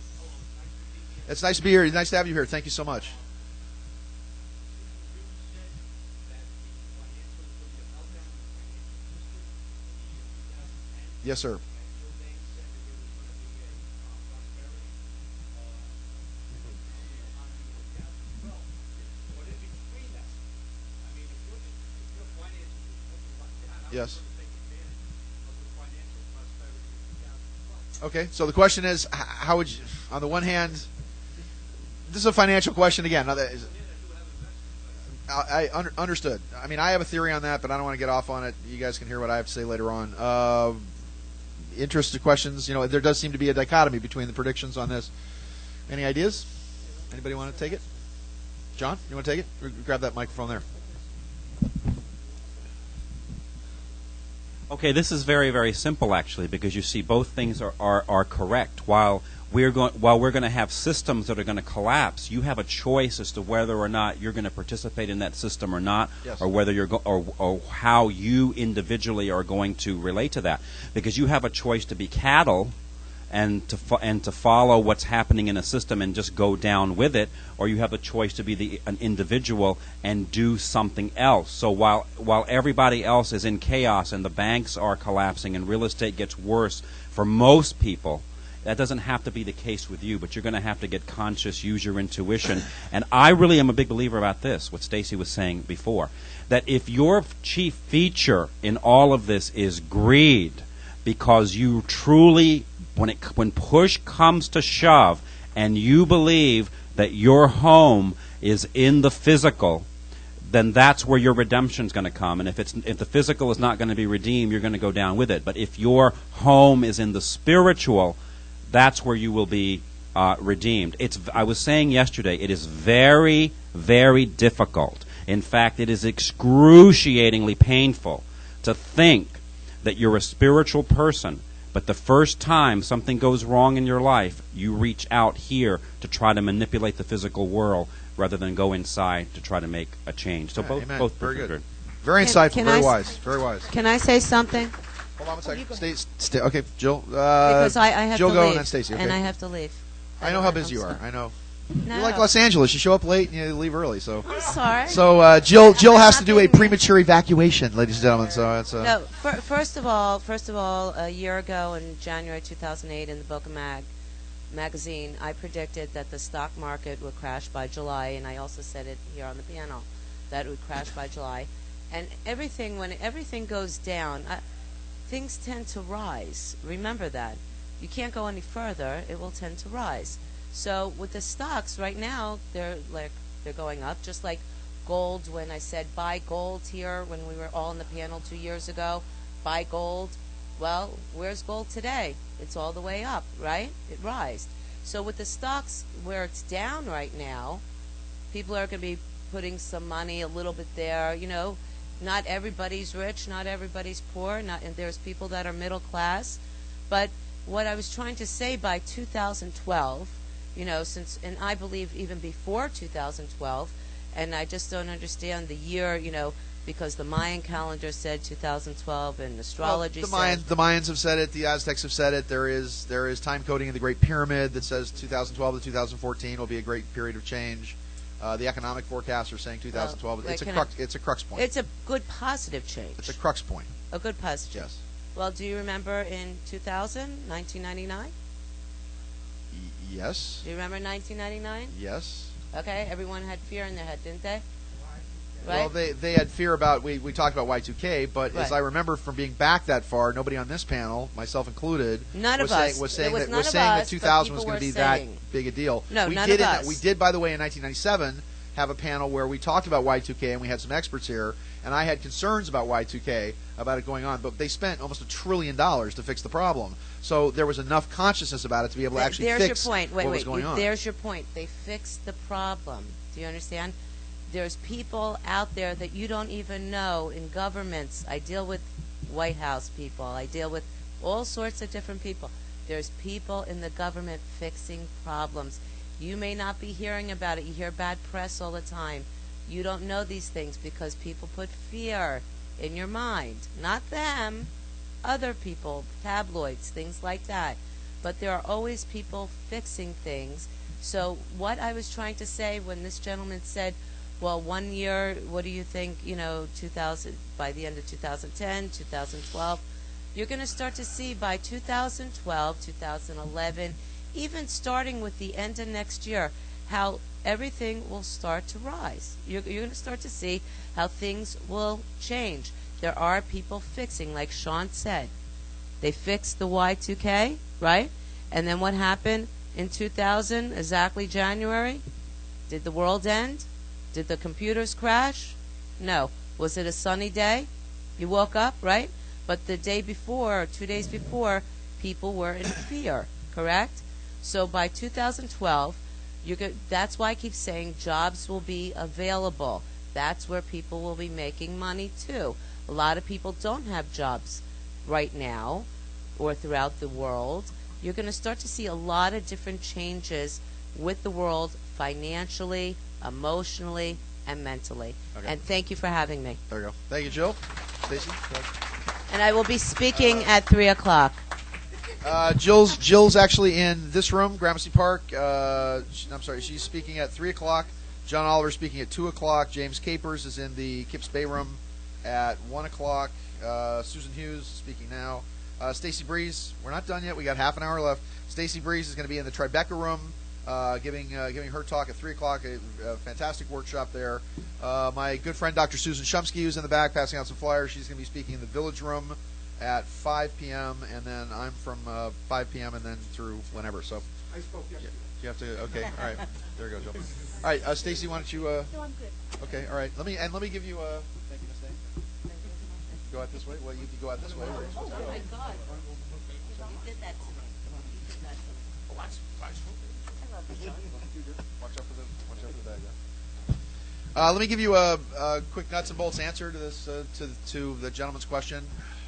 It's nice to be here. It's nice to have you here. Thank you so much. Yes, sir. Yes. Okay, so the question is, how would you, on the one hand, this is a financial question again. Understood. I mean, I have a theory on that, but I don't want to get off on it. You guys can hear what I have to say later on. Interested questions, there does seem to be a dichotomy between the predictions on this. Any ideas? Anybody want to take it? John, you want to take it? Grab that microphone there. Okay, this is very, very simple actually, because you see both things are correct. While we're going to have systems that are going to collapse, you have a choice as to whether or not you're going to participate in that system or not, yes, or whether you're or how you individually are going to relate to that. Because you have a choice to be cattle and to follow what's happening in a system and just go down with it, or you have a choice to be an individual and do something else. So while everybody else is in chaos and the banks are collapsing and real estate gets worse for most people, that doesn't have to be the case with you, but you're going to have to get conscious, use your intuition. And I really am a big believer about this, what Stacy was saying before, that if your chief feature in all of this is greed, because you truly, when push comes to shove and you believe that your home is in the physical, then that's where your redemption is going to come. And if the physical is not going to be redeemed, you're going to go down with it. But if your home is in the spiritual, that's where you will be redeemed. I was saying yesterday, it is very, very difficult. In fact, it is excruciatingly painful to think that you're a spiritual person, but the first time something goes wrong in your life, you reach out here to try to manipulate the physical world rather than go inside to try to make a change. So both very good. good. Very insightful, very wise. Very wise. Can I say something? Hold on a second. Stay, okay, Jill. Because I have Jill to go leave. and then Stacy. Okay. And I have to leave. I know how busy you are. I know. No. You're like Los Angeles. You show up late and you leave early. So. I'm sorry. So Jill has to do a premature evacuation, ladies and gentlemen. So it's. No. First of all, a year ago in January 2008, in the Boca magazine, I predicted that the stock market would crash by July, and I also said it here on the piano that it would crash by July. And when everything goes down, things tend to rise. Remember that. You can't go any further; it will tend to rise. So with the stocks right now, they're going up, just like gold. When I said buy gold here, when we were all in the panel 2 years ago, buy gold. Well, where's gold today? It's all the way up, right? It rised. So with the stocks where it's down right now, people are going to be putting some money a little bit there. Not everybody's rich, not everybody's poor, and there's people that are middle class. But what I was trying to say by 2012, and I believe even before 2012, and I just don't understand the year, because the Mayan calendar said 2012 and astrology the Mayans have said it, the Aztecs have said it. There is time coding in the Great Pyramid that says 2012 to 2014 will be a great period of change. The economic forecasts are saying 2012. It's a crux point. It's a good positive change. It's a crux point. A good positive. Yes. Well, do you remember in 1999? Yes. Do you remember 1999? Yes. Okay, everyone had fear in their head, didn't they? Right? Well, they had fear about, we talked about Y2K, but right. As I remember from being back that far, nobody on this panel, myself included, was saying that 2000 was going to be that big a deal. No, none of us. We did, by the way, in 1997, have a panel where we talked about Y2K, and we had some experts here, and I had concerns about Y2K, about it going on, but they spent almost $1 trillion to fix the problem. So there was enough consciousness about it to be able to actually fix your point. what was going on. There's your point. They fixed the problem. Do you understand? There's people out there that you don't even know in governments. I deal with White House people. I deal with all sorts of different people. There's people in the government fixing problems. You may not be hearing about it. You hear bad press all the time. You don't know these things because people put fear in your mind. Not them, other people, tabloids, things like that. But there are always people fixing things. So what I was trying to say when this gentleman said, well, 1 year, what do you think, 2000, by the end of 2010, 2012, you're going to start to see by 2012, 2011, even starting with the end of next year, how everything will start to rise. You're going to start to see how things will change. There are people fixing, like Sean said. They fixed the Y2K, right? And then what happened in 2000, exactly January? Did the world end? Did the computers crash? No. Was it a sunny day? You woke up, right? But the day before, or 2 days before, people were in fear, correct? So by 2012, that's why I keep saying jobs will be available. That's where people will be making money too. A lot of people don't have jobs right now or throughout the world. You're going to start to see a lot of different changes with the world financially, emotionally, and mentally. Okay. And thank you for having me. There you go. Thank you, Jill. Stacy? And I will be speaking at 3 o'clock. Jill's actually in this room, Gramercy Park. I'm sorry, she's speaking at 3 o'clock. John Oliver speaking at 2 o'clock. James Capers is in the Kips Bay room at 1 o'clock. Susan Hughes speaking now. Stacy Breeze, we're not done yet. We got half an hour left. Stacy Breeze is going to be in the Tribeca room, giving her talk at 3 o'clock. A fantastic workshop there. My good friend Dr. Susan Shumsky, who's in the back passing out some flyers, she's going to be speaking in the Village room at 5 p.m. and then I'm from 5 p.m. and then through whenever. So I spoke yesterday. you have to. Okay, all right. There you go, Jill. All right, Stacy, why don't you? No, I'm good. Okay, all right. Let me give you a. Thank you, Miss Dane. Go out this way. Well, you can go out this way. Where are you supposed to go? Oh my God! You did that to me. You did that to me. Watch out for the bad guy. Let me give you a quick nuts and bolts answer to this to the gentleman's question.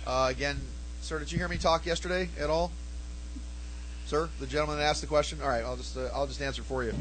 Again, sir, did you hear me talk yesterday at all? Sir, the gentleman that asked the question. All right, I'll just answer for you.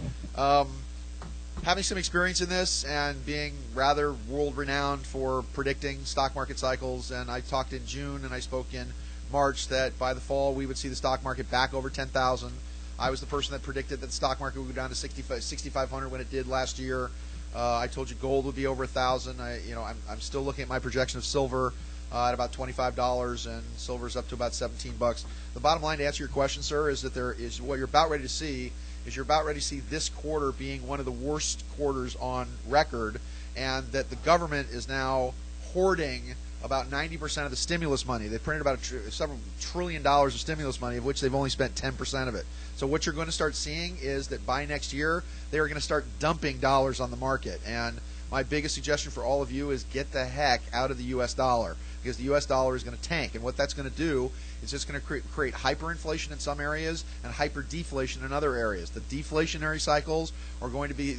Having some experience in this and being rather world-renowned for predicting stock market cycles, and I talked in June and I spoke in March that by the fall we would see the stock market back over 10,000. I was the person that predicted that the stock market would go down to 6,500 when it did last year. I told you gold would be over 1,000. I'm still looking at my projection of silver at about $25, and silver's up to about $17. The bottom line, to answer your question, sir, is that there is what you're about ready to see. You're about ready to see this quarter being one of the worst quarters on record, and that the government is now hoarding about 90% of the stimulus money. They printed about several $1 trillion of stimulus money, of which they've only spent 10% of it. So what you're going to start seeing is that by next year, they are going to start dumping dollars on the market. And my biggest suggestion for all of you is get the heck out of the U.S. dollar, because the U.S. dollar is going to tank. And what that's going to do is just going to create hyperinflation in some areas and hyperdeflation in other areas. The deflationary cycles are going to be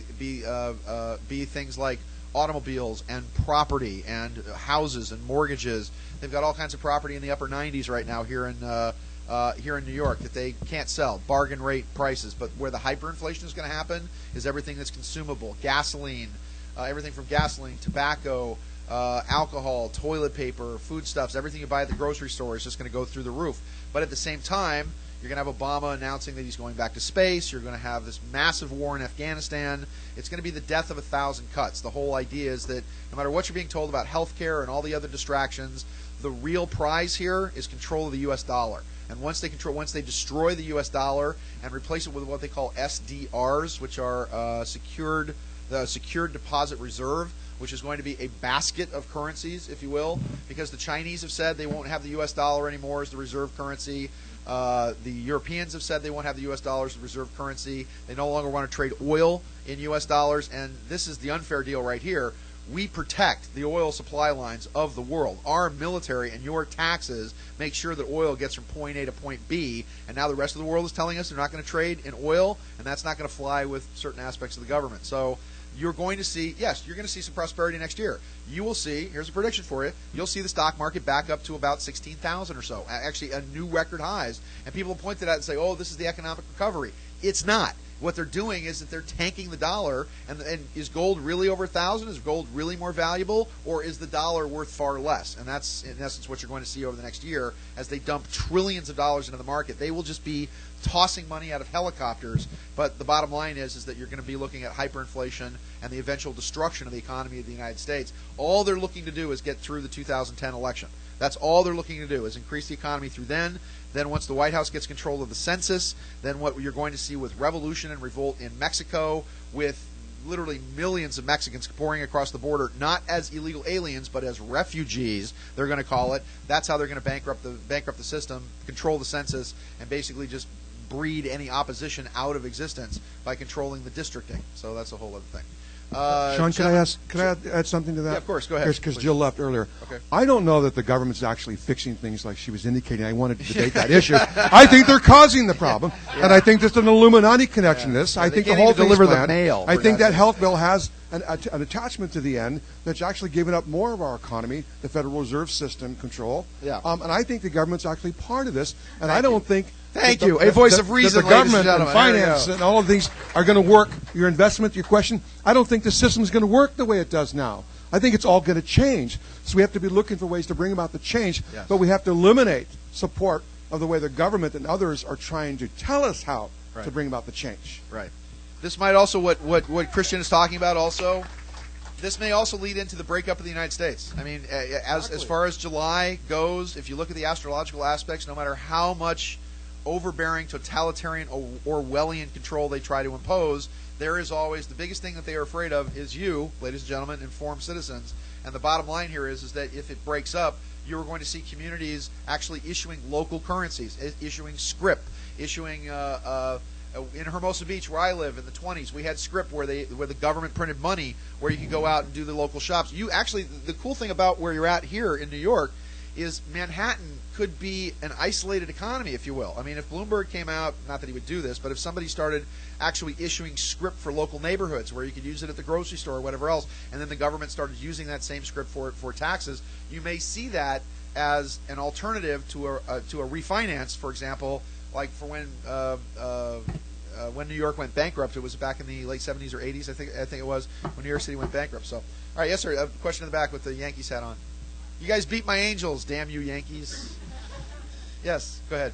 things like automobiles and property and houses and mortgages. They've got all kinds of property in the upper 90s right now here in New York that they can't sell, bargain rate prices. But where the hyperinflation is going to happen is everything that's consumable, gasoline, everything from gasoline, tobacco, alcohol, toilet paper, foodstuffs, everything you buy at the grocery store is just going to go through the roof. But at the same time, you're going to have Obama announcing that he's going back to space. You're going to have this massive war in Afghanistan. It's going to be the death of 1,000 cuts. The whole idea is that no matter what you're being told about healthcare and all the other distractions, the real prize here is control of the U.S. dollar. And once they destroy the U.S. dollar and replace it with what they call SDRs, which are the secured deposit reserve, which is going to be a basket of currencies, if you will, because the Chinese have said they won't have the U.S. dollar anymore as the reserve currency. The Europeans have said they won't have the U.S. dollar as the reserve currency. They no longer want to trade oil in U.S. dollars, and this is the unfair deal right here. We protect the oil supply lines of the world. Our military and your taxes make sure that oil gets from point A to point B, and now the rest of the world is telling us they're not going to trade in oil, and that's not going to fly with certain aspects of the government. So you're going to see, yes, you're going to see some prosperity next year. You will see, here's a prediction for you, you'll see the stock market back up to about 16,000 or so, actually a new record highs. And people will point to that and say, oh, this is the economic recovery. It's not. What they're doing is that they're tanking the dollar, and is gold really over 1,000? Is gold really more valuable, or is the dollar worth far less? And that's, in essence, what you're going to see over the next year as they dump trillions of dollars into the market. They will just be tossing money out of helicopters, but the bottom line is that you're going to be looking at hyperinflation and the eventual destruction of the economy of the United States. All they're looking to do is get through the 2010 election. That's all they're looking to do, is increase the economy through then. Then once the White House gets control of the census, then what you're going to see with revolution and revolt in Mexico, with literally millions of Mexicans pouring across the border, not as illegal aliens, but as refugees, they're going to call it. That's how they're going to bankrupt the system, control the census, and basically just breed any opposition out of existence by controlling the districting. So that's a whole other thing. Sean, can I add something to that? Yeah, of course. Go ahead. Because Jill left earlier. Okay. I don't know that the government's actually fixing things like she was indicating. I wanted to debate that issue. I think they're causing the problem, and I think there's an Illuminati connection to this. I think the whole thing deliver the mail. I think that health bill has an attachment to the end that's actually giving up more of our economy, the Federal Reserve System control. Yeah. And I think the government's actually part of this, and I don't think. Thank you. A voice of reason, the government ladies and and gentlemen. finance and all of these are going to work. Your investment, your question, I don't think the system is going to work the way it does now. I think it's all going to change. So we have to be looking for ways to bring about the change, Yes. but we have to eliminate support of the way the government and others are trying to tell us how to bring about the change. Right. This might also, what Christian is talking about also, this may also lead into the breakup of the United States. I mean, as far as July goes, if you look at the astrological aspects, no matter how much overbearing, totalitarian, Orwellian control they try to impose, there is always, the biggest thing that they are afraid of is you, ladies and gentlemen, informed citizens. And the bottom line here is that if it breaks up, you're going to see communities actually issuing local currencies, issuing scrip, issuing in Hermosa Beach, where I live, in the 20s, we had scrip where the government printed money, where you could go out and do the local shops. You actually, the cool thing about where you're at here in New York is Manhattan could be an isolated economy, if you will. I mean, if Bloomberg came out, not that he would do this, but if somebody started actually issuing scrip for local neighborhoods where you could use it at the grocery store or whatever else, and then the government started using that same scrip for taxes, you may see that as an alternative to a refinance, for example, like for when New York went bankrupt. It was back in the late 70s or 80s, I think it was, when New York City went bankrupt. So, all right, yes, sir. A question in the back with the Yankees hat on. You guys beat my Angels, damn you Yankees. Yes, go ahead.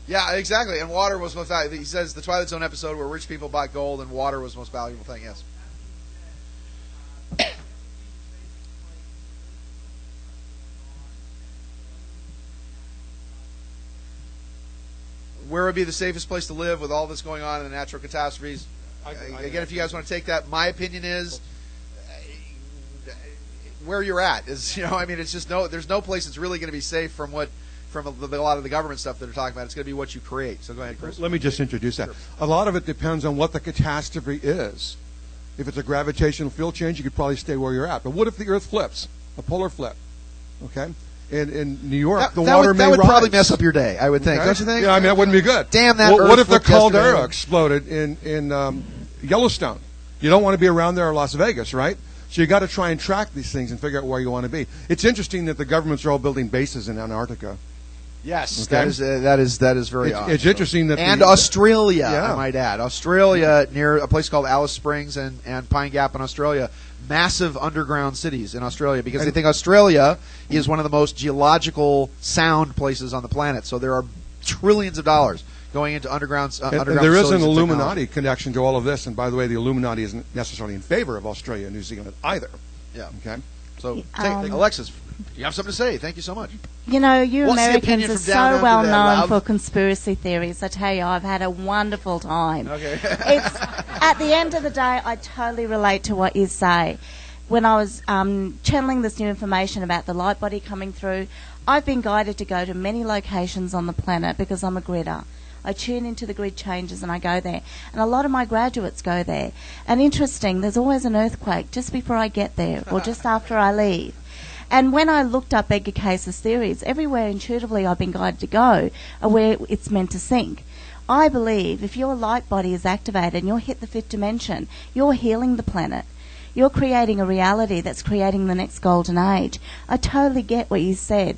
Yeah, exactly. And water was most valuable. He says the Twilight Zone episode where rich people bought gold and water was the most valuable thing. Yes. Where would be the safest place to live with all this going on in the natural catastrophes? Again, if you guys want to take that, my opinion is where you're at is, I mean, it's just there's no place that's really going to be safe from a lot of the government stuff that they're talking about. It's going to be what you create. So go ahead, Chris. Let me just introduce that. Sure. A lot of it depends on what the catastrophe is. If it's a gravitational field change, you could probably stay where you're at. But what if the Earth flips, a polar flip? Okay? In New York, the water may rise. That would probably mess up your day, I would think. Okay? Don't you think? Yeah, I mean, that wouldn't be good. Damn that Earth What if the flipped caldera yesterday? exploded in Yellowstone? You don't want to be around there or Las Vegas, right? So you got to try and track these things and figure out where you want to be. It's interesting that the governments are all building bases in Antarctica. Yes, okay? that is very odd. It's interesting that Australia, yeah. I might add, Australia near a place called Alice Springs and Pine Gap in Australia, massive underground cities in Australia because they think Australia is one of the most geological sound places on the planet. So there are trillions of dollars going into underground. And there is an Illuminati connection to all of this. And by the way, the Illuminati isn't necessarily in favor of Australia and New Zealand either. Yeah. Okay. So, Alexis, you have something to say. Thank you so much. You know, you What's the Americans opinion are from down so under well there, known love? for conspiracy theories. I tell you, I've had a wonderful time. Okay. It's at the end of the day, I totally relate to what you say. When I was channeling this new information about the light body coming through, I've been guided to go to many locations on the planet because I'm a gridder. I tune into the grid changes and I go there. And a lot of my graduates go there. And interesting, there's always an earthquake just before I get there or just after I leave. And when I looked up Edgar Cayce's theories, everywhere intuitively I've been guided to go are where it's meant to sink. I believe if your light body is activated and you'll hit the fifth dimension, you're healing the planet. You're creating a reality that's creating the next golden age. I totally get what you said.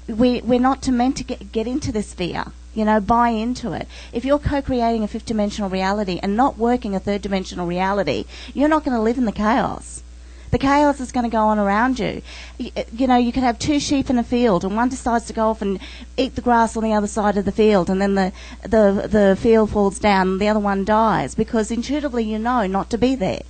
We're not meant to get into this fear, buy into it. If you're co-creating a fifth dimensional reality and not working a third dimensional reality, you're not going to live in the chaos. The chaos is going to go on around you. You could have two sheep in a field, and one decides to go off and eat the grass on the other side of the field, and then the field falls down, and the other one dies because intuitively you know not to be there.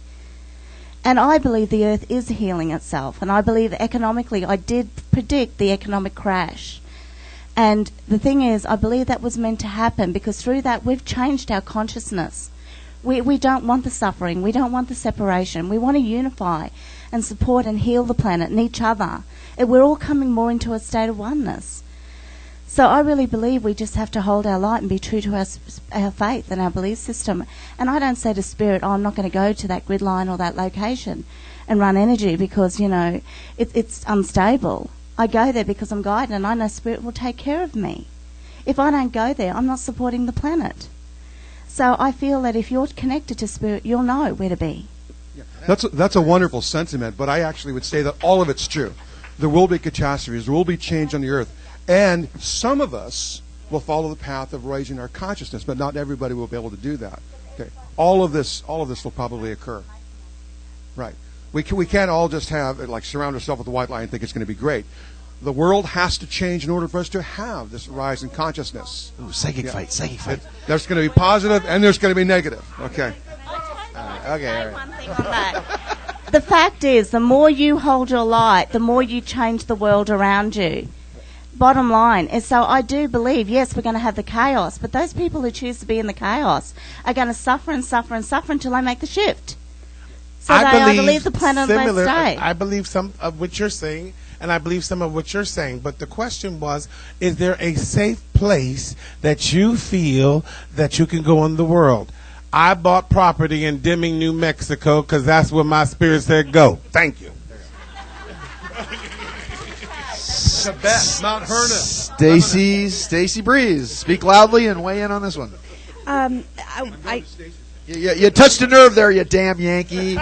And I believe the earth is healing itself, and I believe economically I did predict the economic crash. And the thing is, I believe that was meant to happen because through that we've changed our consciousness. We don't want the suffering. We don't want the separation. We want to unify and support and heal the planet and each other. And we're all coming more into a state of oneness. So I really believe we just have to hold our light and be true to our faith and our belief system. And I don't say to Spirit, I'm not going to go to that grid line or that location and run energy because, it's unstable. I go there because I'm guided and I know Spirit will take care of me. If I don't go there, I'm not supporting the planet. So I feel that if you're connected to Spirit, you'll know where to be. Yeah. That's a wonderful sentiment, but I actually would say that all of it's true. There will be catastrophes. There will be change on the earth. And some of us will follow the path of raising our consciousness, but not everybody will be able to do that. Okay. All of this will probably occur. Right. We can't all just surround ourselves with the white light and think it's going to be great. The world has to change in order for us to have this rise in consciousness. Ooh, psychic fight. There's going to be positive and there's going to be negative. Okay. Okay. One thing on that. The fact is, the more you hold your light, the more you change the world around you. Bottom line. And so I do believe, yes, we're going to have the chaos, but those people who choose to be in the chaos are going to suffer and suffer and suffer until they make the shift. So they either leave the planet or they stay. I believe some of what you're saying, and I believe some of what you're saying. But the question was, is there a safe place that you feel that you can go in the world? I bought property in Deming, New Mexico, because that's where my spirit said go. Thank you. Tibet, Mount Hernon. Stacy Breeze, speak loudly and weigh in on this one. You touched a nerve there, you damn Yankee.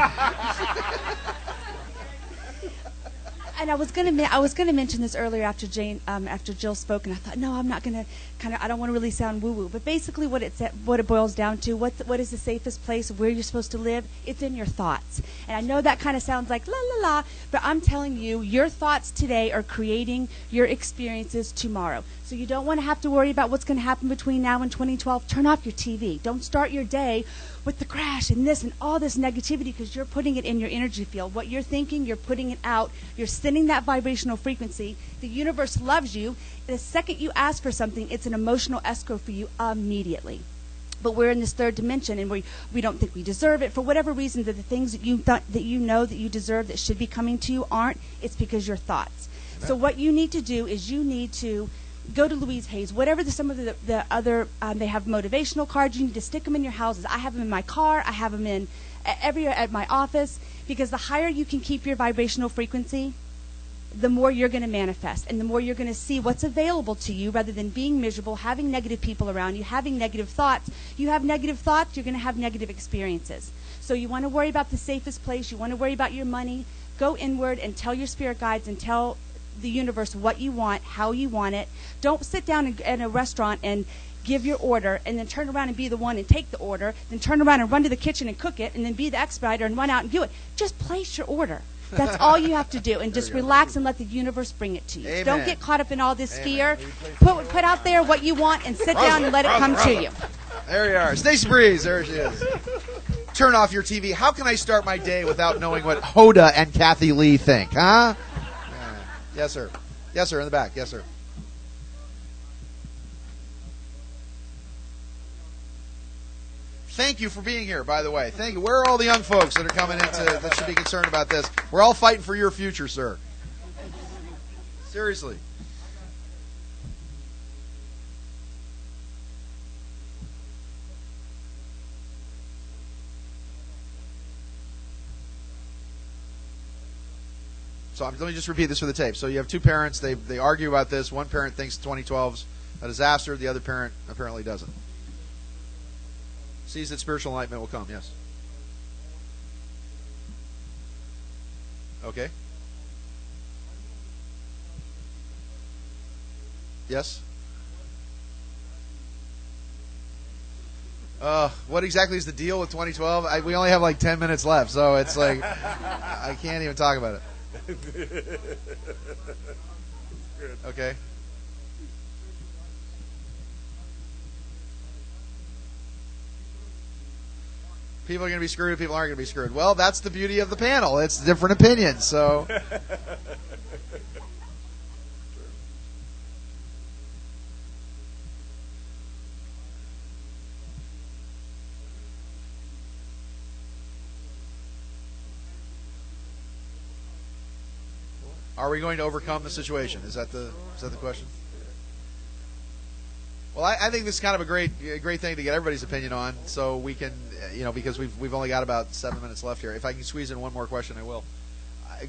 And I was going to mention this earlier after Jill spoke, and I thought, no, I'm not going to I don't want to really sound woo-woo, but basically what it boils down to, what is the safest place where you're supposed to live? It's in your thoughts. And I know that kind of sounds like la la la, but I'm telling you, your thoughts today are creating your experiences tomorrow. So you don't want to have to worry about what's going to happen between now and 2012. Turn off your TV. Don't start your day with the crash and this and all this negativity because you're putting it in your energy field. What you're thinking, you're putting it out. You're sending that vibrational frequency. The universe loves you. The second you ask for something, it's an emotional escrow for you immediately. But we're in this third dimension, and we don't think we deserve it for whatever reason. That the things that you thought that you know that you deserve that should be coming to you aren't. It's because your thoughts. So what you need to do is you need to go to Louise Hayes, whatever some of the other, they have motivational cards. You need to stick them in your houses. I have them in my car. I have them in everywhere at my office, because the higher you can keep your vibrational frequency, the more you're going to manifest, and the more you're going to see what's available to you rather than being miserable, having negative people around you, having negative thoughts. You have negative thoughts, you're going to have negative experiences. So you want to worry about the safest place. You want to worry about your money. Go inward and tell your spirit guides and tell the universe what you want, how you want it. Don't sit down in a restaurant and give your order and then turn around and be the one and take the order, then turn around and run to the kitchen and cook it, and then be the expediter and run out and do it. Just place your order. That's all you have to do, and just relax and let the universe bring it to you. Amen. Don't get caught up in all this fear. Put out there what you want and sit down and let it come to you. There you are. Stacy Breeze, there she is. Turn off your TV. How can I start my day without knowing what Hoda and Kathy Lee think, huh? Yes, sir. Yes, sir, in the back. Yes, sir. Thank you for being here, by the way. Thank you. Where are all the young folks that are coming in that should be concerned about this? We're all fighting for your future, sir. Seriously. So let me just repeat this for the tape. So you have two parents. They argue about this. One parent thinks 2012's a disaster. The other parent apparently doesn't. Sees that spiritual enlightenment will come. Yes. Okay. Yes. What exactly is the deal with 2012? We only have like 10 minutes left, so it's like I can't even talk about it. Okay. People are going to be screwed. People aren't going to be screwed. Well, that's the beauty of the panel. It's different opinions. So. Are we going to overcome the situation? Is that the question? Well, I think this is kind of a great thing to get everybody's opinion on, so we can, because we've only got about 7 minutes left here. If I can squeeze in one more question, I will.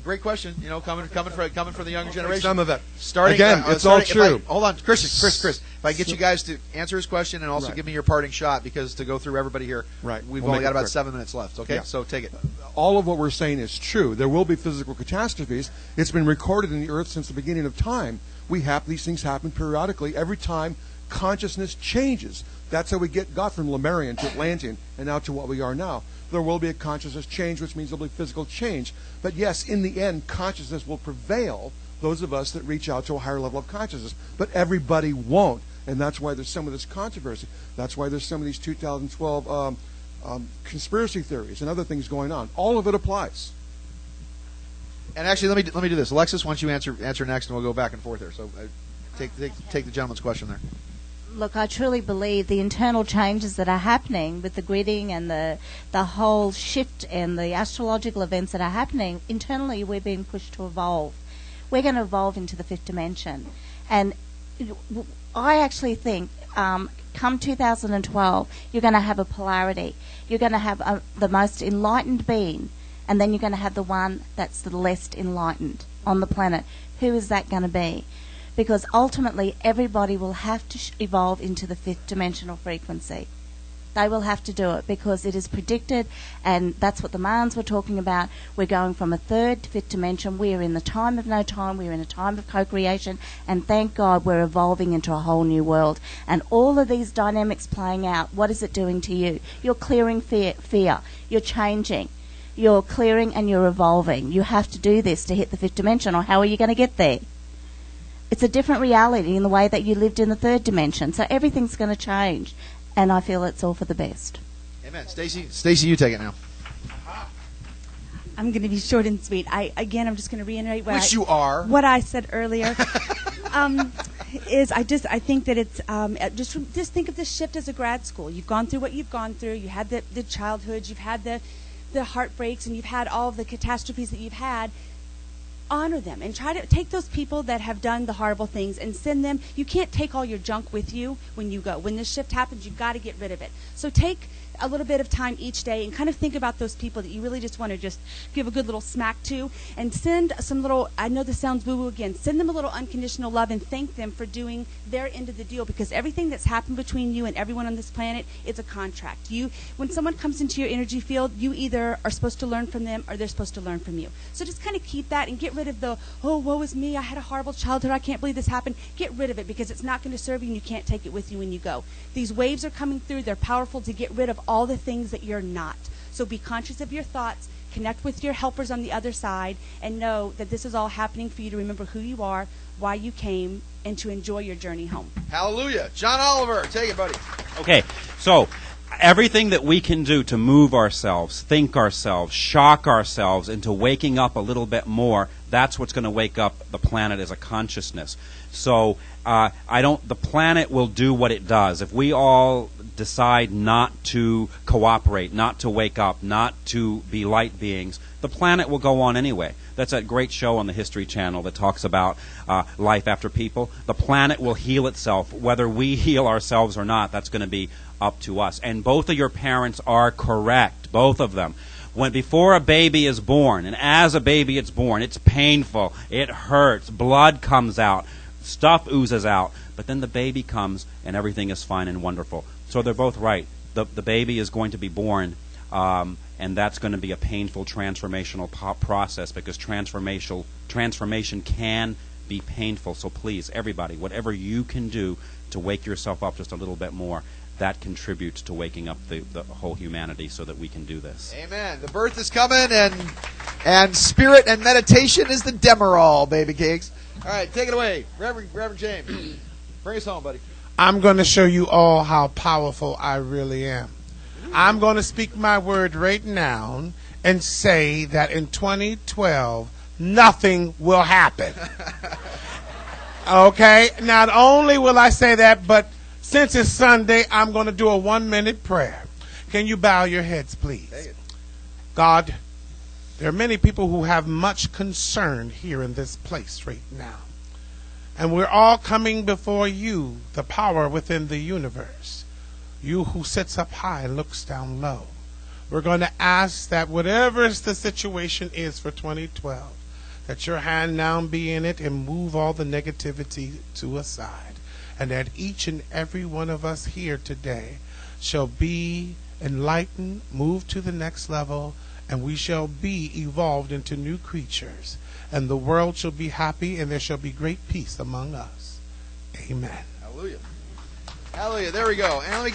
Great question, coming from the younger generation. Some of it. Starting again, it's all true. Hold on, Chris. If I can get you guys to answer his question and also give me your parting shot, because to go through everybody here, we've only got about 7 minutes left. Okay, so take it. All of what we're saying is true. There will be physical catastrophes. It's been recorded in the earth since the beginning of time. These things happen periodically every time consciousness changes. That's how we got from Lemurian to Atlantean and now to what we are now. There will be a consciousness change, which means there will be physical change. But yes, in the end, consciousness will prevail, those of us that reach out to a higher level of consciousness. But everybody won't. And that's why there's some of this controversy. That's why there's some of these 2012 conspiracy theories and other things going on. All of it applies. And actually, let me do this. Alexis, why don't you answer next, and we'll go back and forth here. So take the gentleman's question there. Look, I truly believe the internal changes that are happening with the gridding and the whole shift and the astrological events that are happening, internally we're being pushed to evolve. We're going to evolve into the fifth dimension. And I actually think come 2012, you're going to have a polarity. You're going to have the most enlightened being, and then you're going to have the one that's the least enlightened on the planet. Who is that going to be? Because ultimately everybody will have to evolve into the fifth dimensional frequency. They will have to do it because it is predicted, and that's what the Mayans were talking about. We're going from a third to fifth dimension. We are in the time of no time. We're in a time of co-creation, and thank God we're evolving into a whole new world. And all of these dynamics playing out, what is it doing to you? You're clearing fear. You're changing. You're clearing and you're evolving. You have to do this to hit the fifth dimension, or how are you going to get there? It's a different reality in the way that you lived in the third dimension. So everything's going to change. And I feel it's all for the best. Amen. Stacy, you take it now. I'm going to be short and sweet. I'm just going to reiterate what I said earlier. I think that it's just think of this shift as a grad school. You've gone through what you've gone through. You had the childhood. You've had the heartbreaks, and you've had all of the catastrophes that you've had. Honor them and try to take those people that have done the horrible things and send them. You can't take all your junk with you when you go. When this shift happens, you've got to get rid of it. So take a little bit of time each day and kind of think about those people that you really just want to just give a good little smack to, and send some little, I know this sounds woo-woo again, send them a little unconditional love and thank them for doing their end of the deal, because everything that's happened between you and everyone on this planet is a contract. When someone comes into your energy field, you either are supposed to learn from them or they're supposed to learn from you. So just kind of keep that and get rid of the, oh, woe is me, I had a horrible childhood, I can't believe this happened. Get rid of it, because it's not going to serve you and you can't take it with you when you go. These waves are coming through. They're powerful to get rid of all the things that you're not. So be conscious of your thoughts, connect with your helpers on the other side, and know that this is all happening for you to remember who you are, why you came, and to enjoy your journey home. Hallelujah. John Oliver, take it, buddy. Okay, so everything that we can do to move ourselves, think ourselves, shock ourselves into waking up a little bit more, that's what's going to wake up the planet as a consciousness. So the planet will do what it does. If we all decide not to cooperate, not to wake up, not to be light beings, the planet will go on anyway. That's that great show on the History Channel that talks about life after people. The planet will heal itself. Whether we heal ourselves or not, that's going to be up to us. And both of your parents are correct, both of them. Before a baby is born, and as a baby it's born, it's painful, it hurts, blood comes out, stuff oozes out, but then the baby comes and everything is fine and wonderful. So they're both right. The baby is going to be born, and that's going to be a painful transformational process, because transformation can be painful. So please, everybody, whatever you can do to wake yourself up just a little bit more, that contributes to waking up the whole humanity so that we can do this. Amen. The birth is coming, and spirit and meditation is the Demerol, baby cakes. All right, take it away. Reverend James. Bring us home, buddy. I'm going to show you all how powerful I really am. I'm going to speak my word right now and say that in 2012, nothing will happen. Okay? Not only will I say that, but since it's Sunday, I'm going to do a 1-minute prayer. Can you bow your heads, please? God, there are many people who have much concern here in this place right now. And we're all coming before you, the power within the universe. You who sits up high and looks down low. We're going to ask that whatever the situation is for 2012, that your hand now be in it and move all the negativity to a side. And that each and every one of us here today shall be enlightened, move to the next level, and we shall be evolved into new creatures. And the world shall be happy, and there shall be great peace among us. Amen. Hallelujah. Hallelujah. There we go. And let me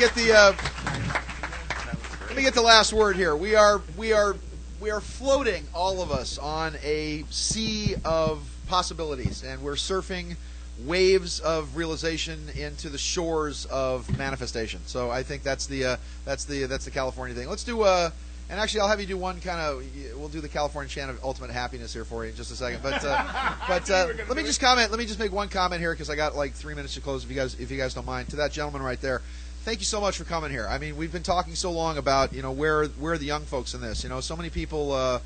get the last word here. We are floating, all of us, on a sea of possibilities, and we're surfing waves of realization into the shores of manifestation. So I think that's the California thing. Let's do and actually I'll have you do one kind of. We'll do the California chant of ultimate happiness here for you in just a second. But let me just comment. Let me just make one comment here, because I got like 3 minutes to close. If you guys don't mind, to that gentleman right there. Thank you so much for coming here. I mean, we've been talking so long about, where are the young folks in this. So many people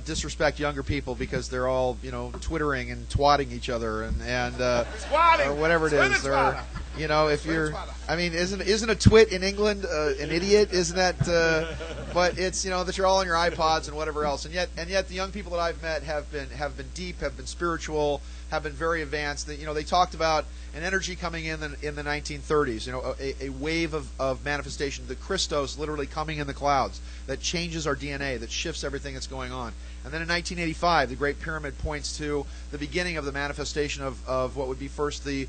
disrespect younger people because they're all, twittering and twatting each other and or whatever it is. Or, if you're, I mean, isn't a twit in England an idiot? Isn't that? But it's that you're all on your iPods and whatever else. And yet the young people that I've met have been deep, have been spiritual, have been very advanced. They talked about an energy coming in the 1930s, a wave of manifestation, the Christos literally coming in the clouds that changes our DNA, that shifts everything that's going on. And then in 1985, the Great Pyramid points to the beginning of the manifestation of what would be first the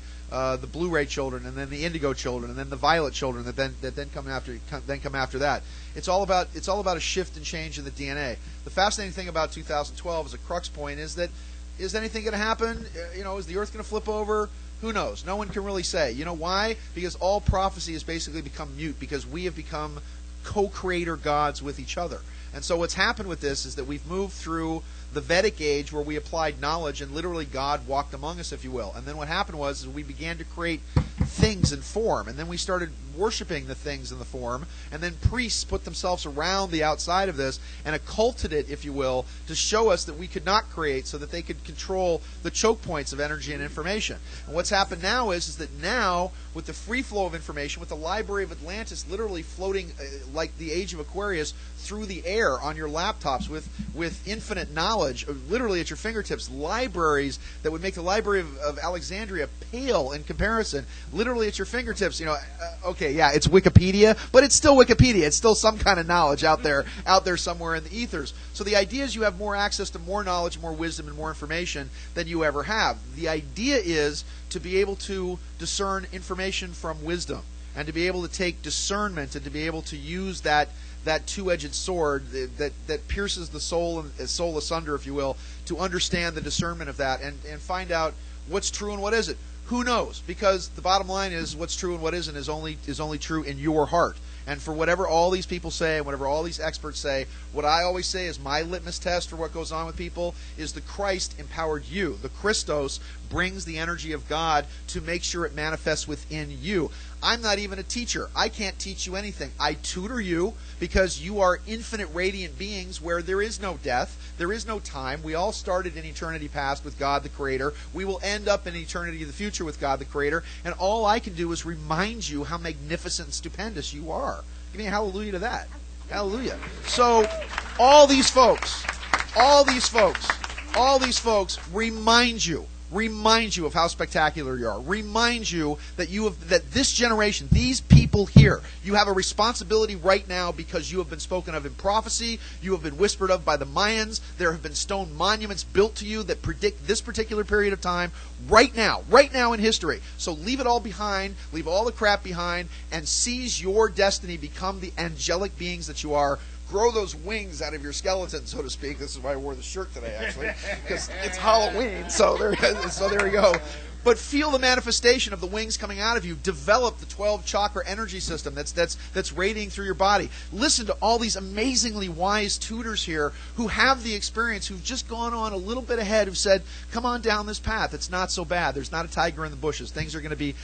blue-ray children, and then the indigo children, and then the violet children that then come after that. It's all about a shift and change in the DNA. The fascinating thing about 2012 as a crux point is that, is anything going to happen? Is the Earth going to flip over? Who knows? No one can really say. You know why? Because all prophecy has basically become mute, because we have become co-creator gods with each other. And so what's happened with this is that we've moved through the Vedic age, where we applied knowledge and literally God walked among us, if you will. And then what happened was we began to create things in form, and then we started worshiping the things in the form, and then priests put themselves around the outside of this and occulted it, if you will, to show us that we could not create, so that they could control the choke points of energy and information. And what's happened now is that now, with the free flow of information, with the Library of Atlantis literally floating like the Age of Aquarius through the air on your laptops with infinite knowledge, literally at your fingertips, libraries that would make the Library of Alexandria pale in comparison, literally at your fingertips. Okay, yeah, it's Wikipedia, but it's still Wikipedia. It's still some kind of knowledge out there somewhere in the ethers. So the idea is you have more access to more knowledge, more wisdom, and more information than you ever have. The idea is to be able to discern information from wisdom, and to be able to take discernment, and to be able to use that two-edged sword that pierces the soul asunder, if you will, to understand the discernment of that and find out what's true and what isn't. Who knows? Because the bottom line is, what's true and what isn't is only true in your heart. And for whatever all these people say, and whatever all these experts say, what I always say is my litmus test for what goes on with people is the Christ empowered you. The Christos brings the energy of God to make sure it manifests within you. I'm not even a teacher. I can't teach you anything. I tutor you because you are infinite radiant beings where there is no death, there is no time. We all started in eternity past with God the Creator. We will end up in eternity of the future with God the Creator. And all I can do is remind you how magnificent and stupendous you are. Give me a hallelujah to that. Hallelujah. So all these folks remind you of how spectacular you are. Remind you that this generation, these people here, you have a responsibility right now because you have been spoken of in prophecy. You have been whispered of by the Mayans. There have been stone monuments built to you that predict this particular period of time right now in history. So leave it all behind, leave all the crap behind, and seize your destiny. Become the angelic beings that you are. Grow those wings out of your skeleton, so to speak. This is why I wore the shirt today, actually, because it's Halloween. So there we go. But feel the manifestation of the wings coming out of you. Develop the 12 chakra energy system that's radiating through your body. Listen to all these amazingly wise tutors here who have the experience, who've just gone on a little bit ahead, who've said, "Come on down this path. It's not so bad. There's not a tiger in the bushes. Things are going to be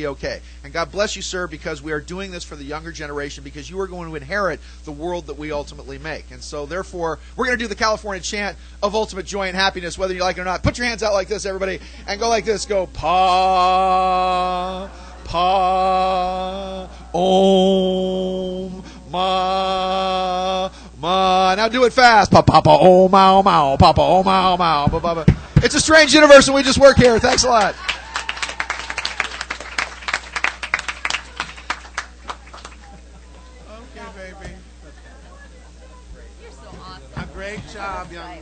okay." And God bless you, sir, because we are doing this for the younger generation, because you are going to inherit the world that we ultimately make. And so, therefore, we're going to do the California chant of ultimate joy and happiness, whether you like it or not. Put your hands out like this, everybody, and go like this. Go pa, pa, om, ma, ma. Now do it fast. Pa, pa, pa, oh, mau, mau, pa, pa, oh, mau, mau, pa, pa, pa. It's a strange universe, and we just work here. Thanks a lot. Okay, baby. You're so awesome. A great job, young man.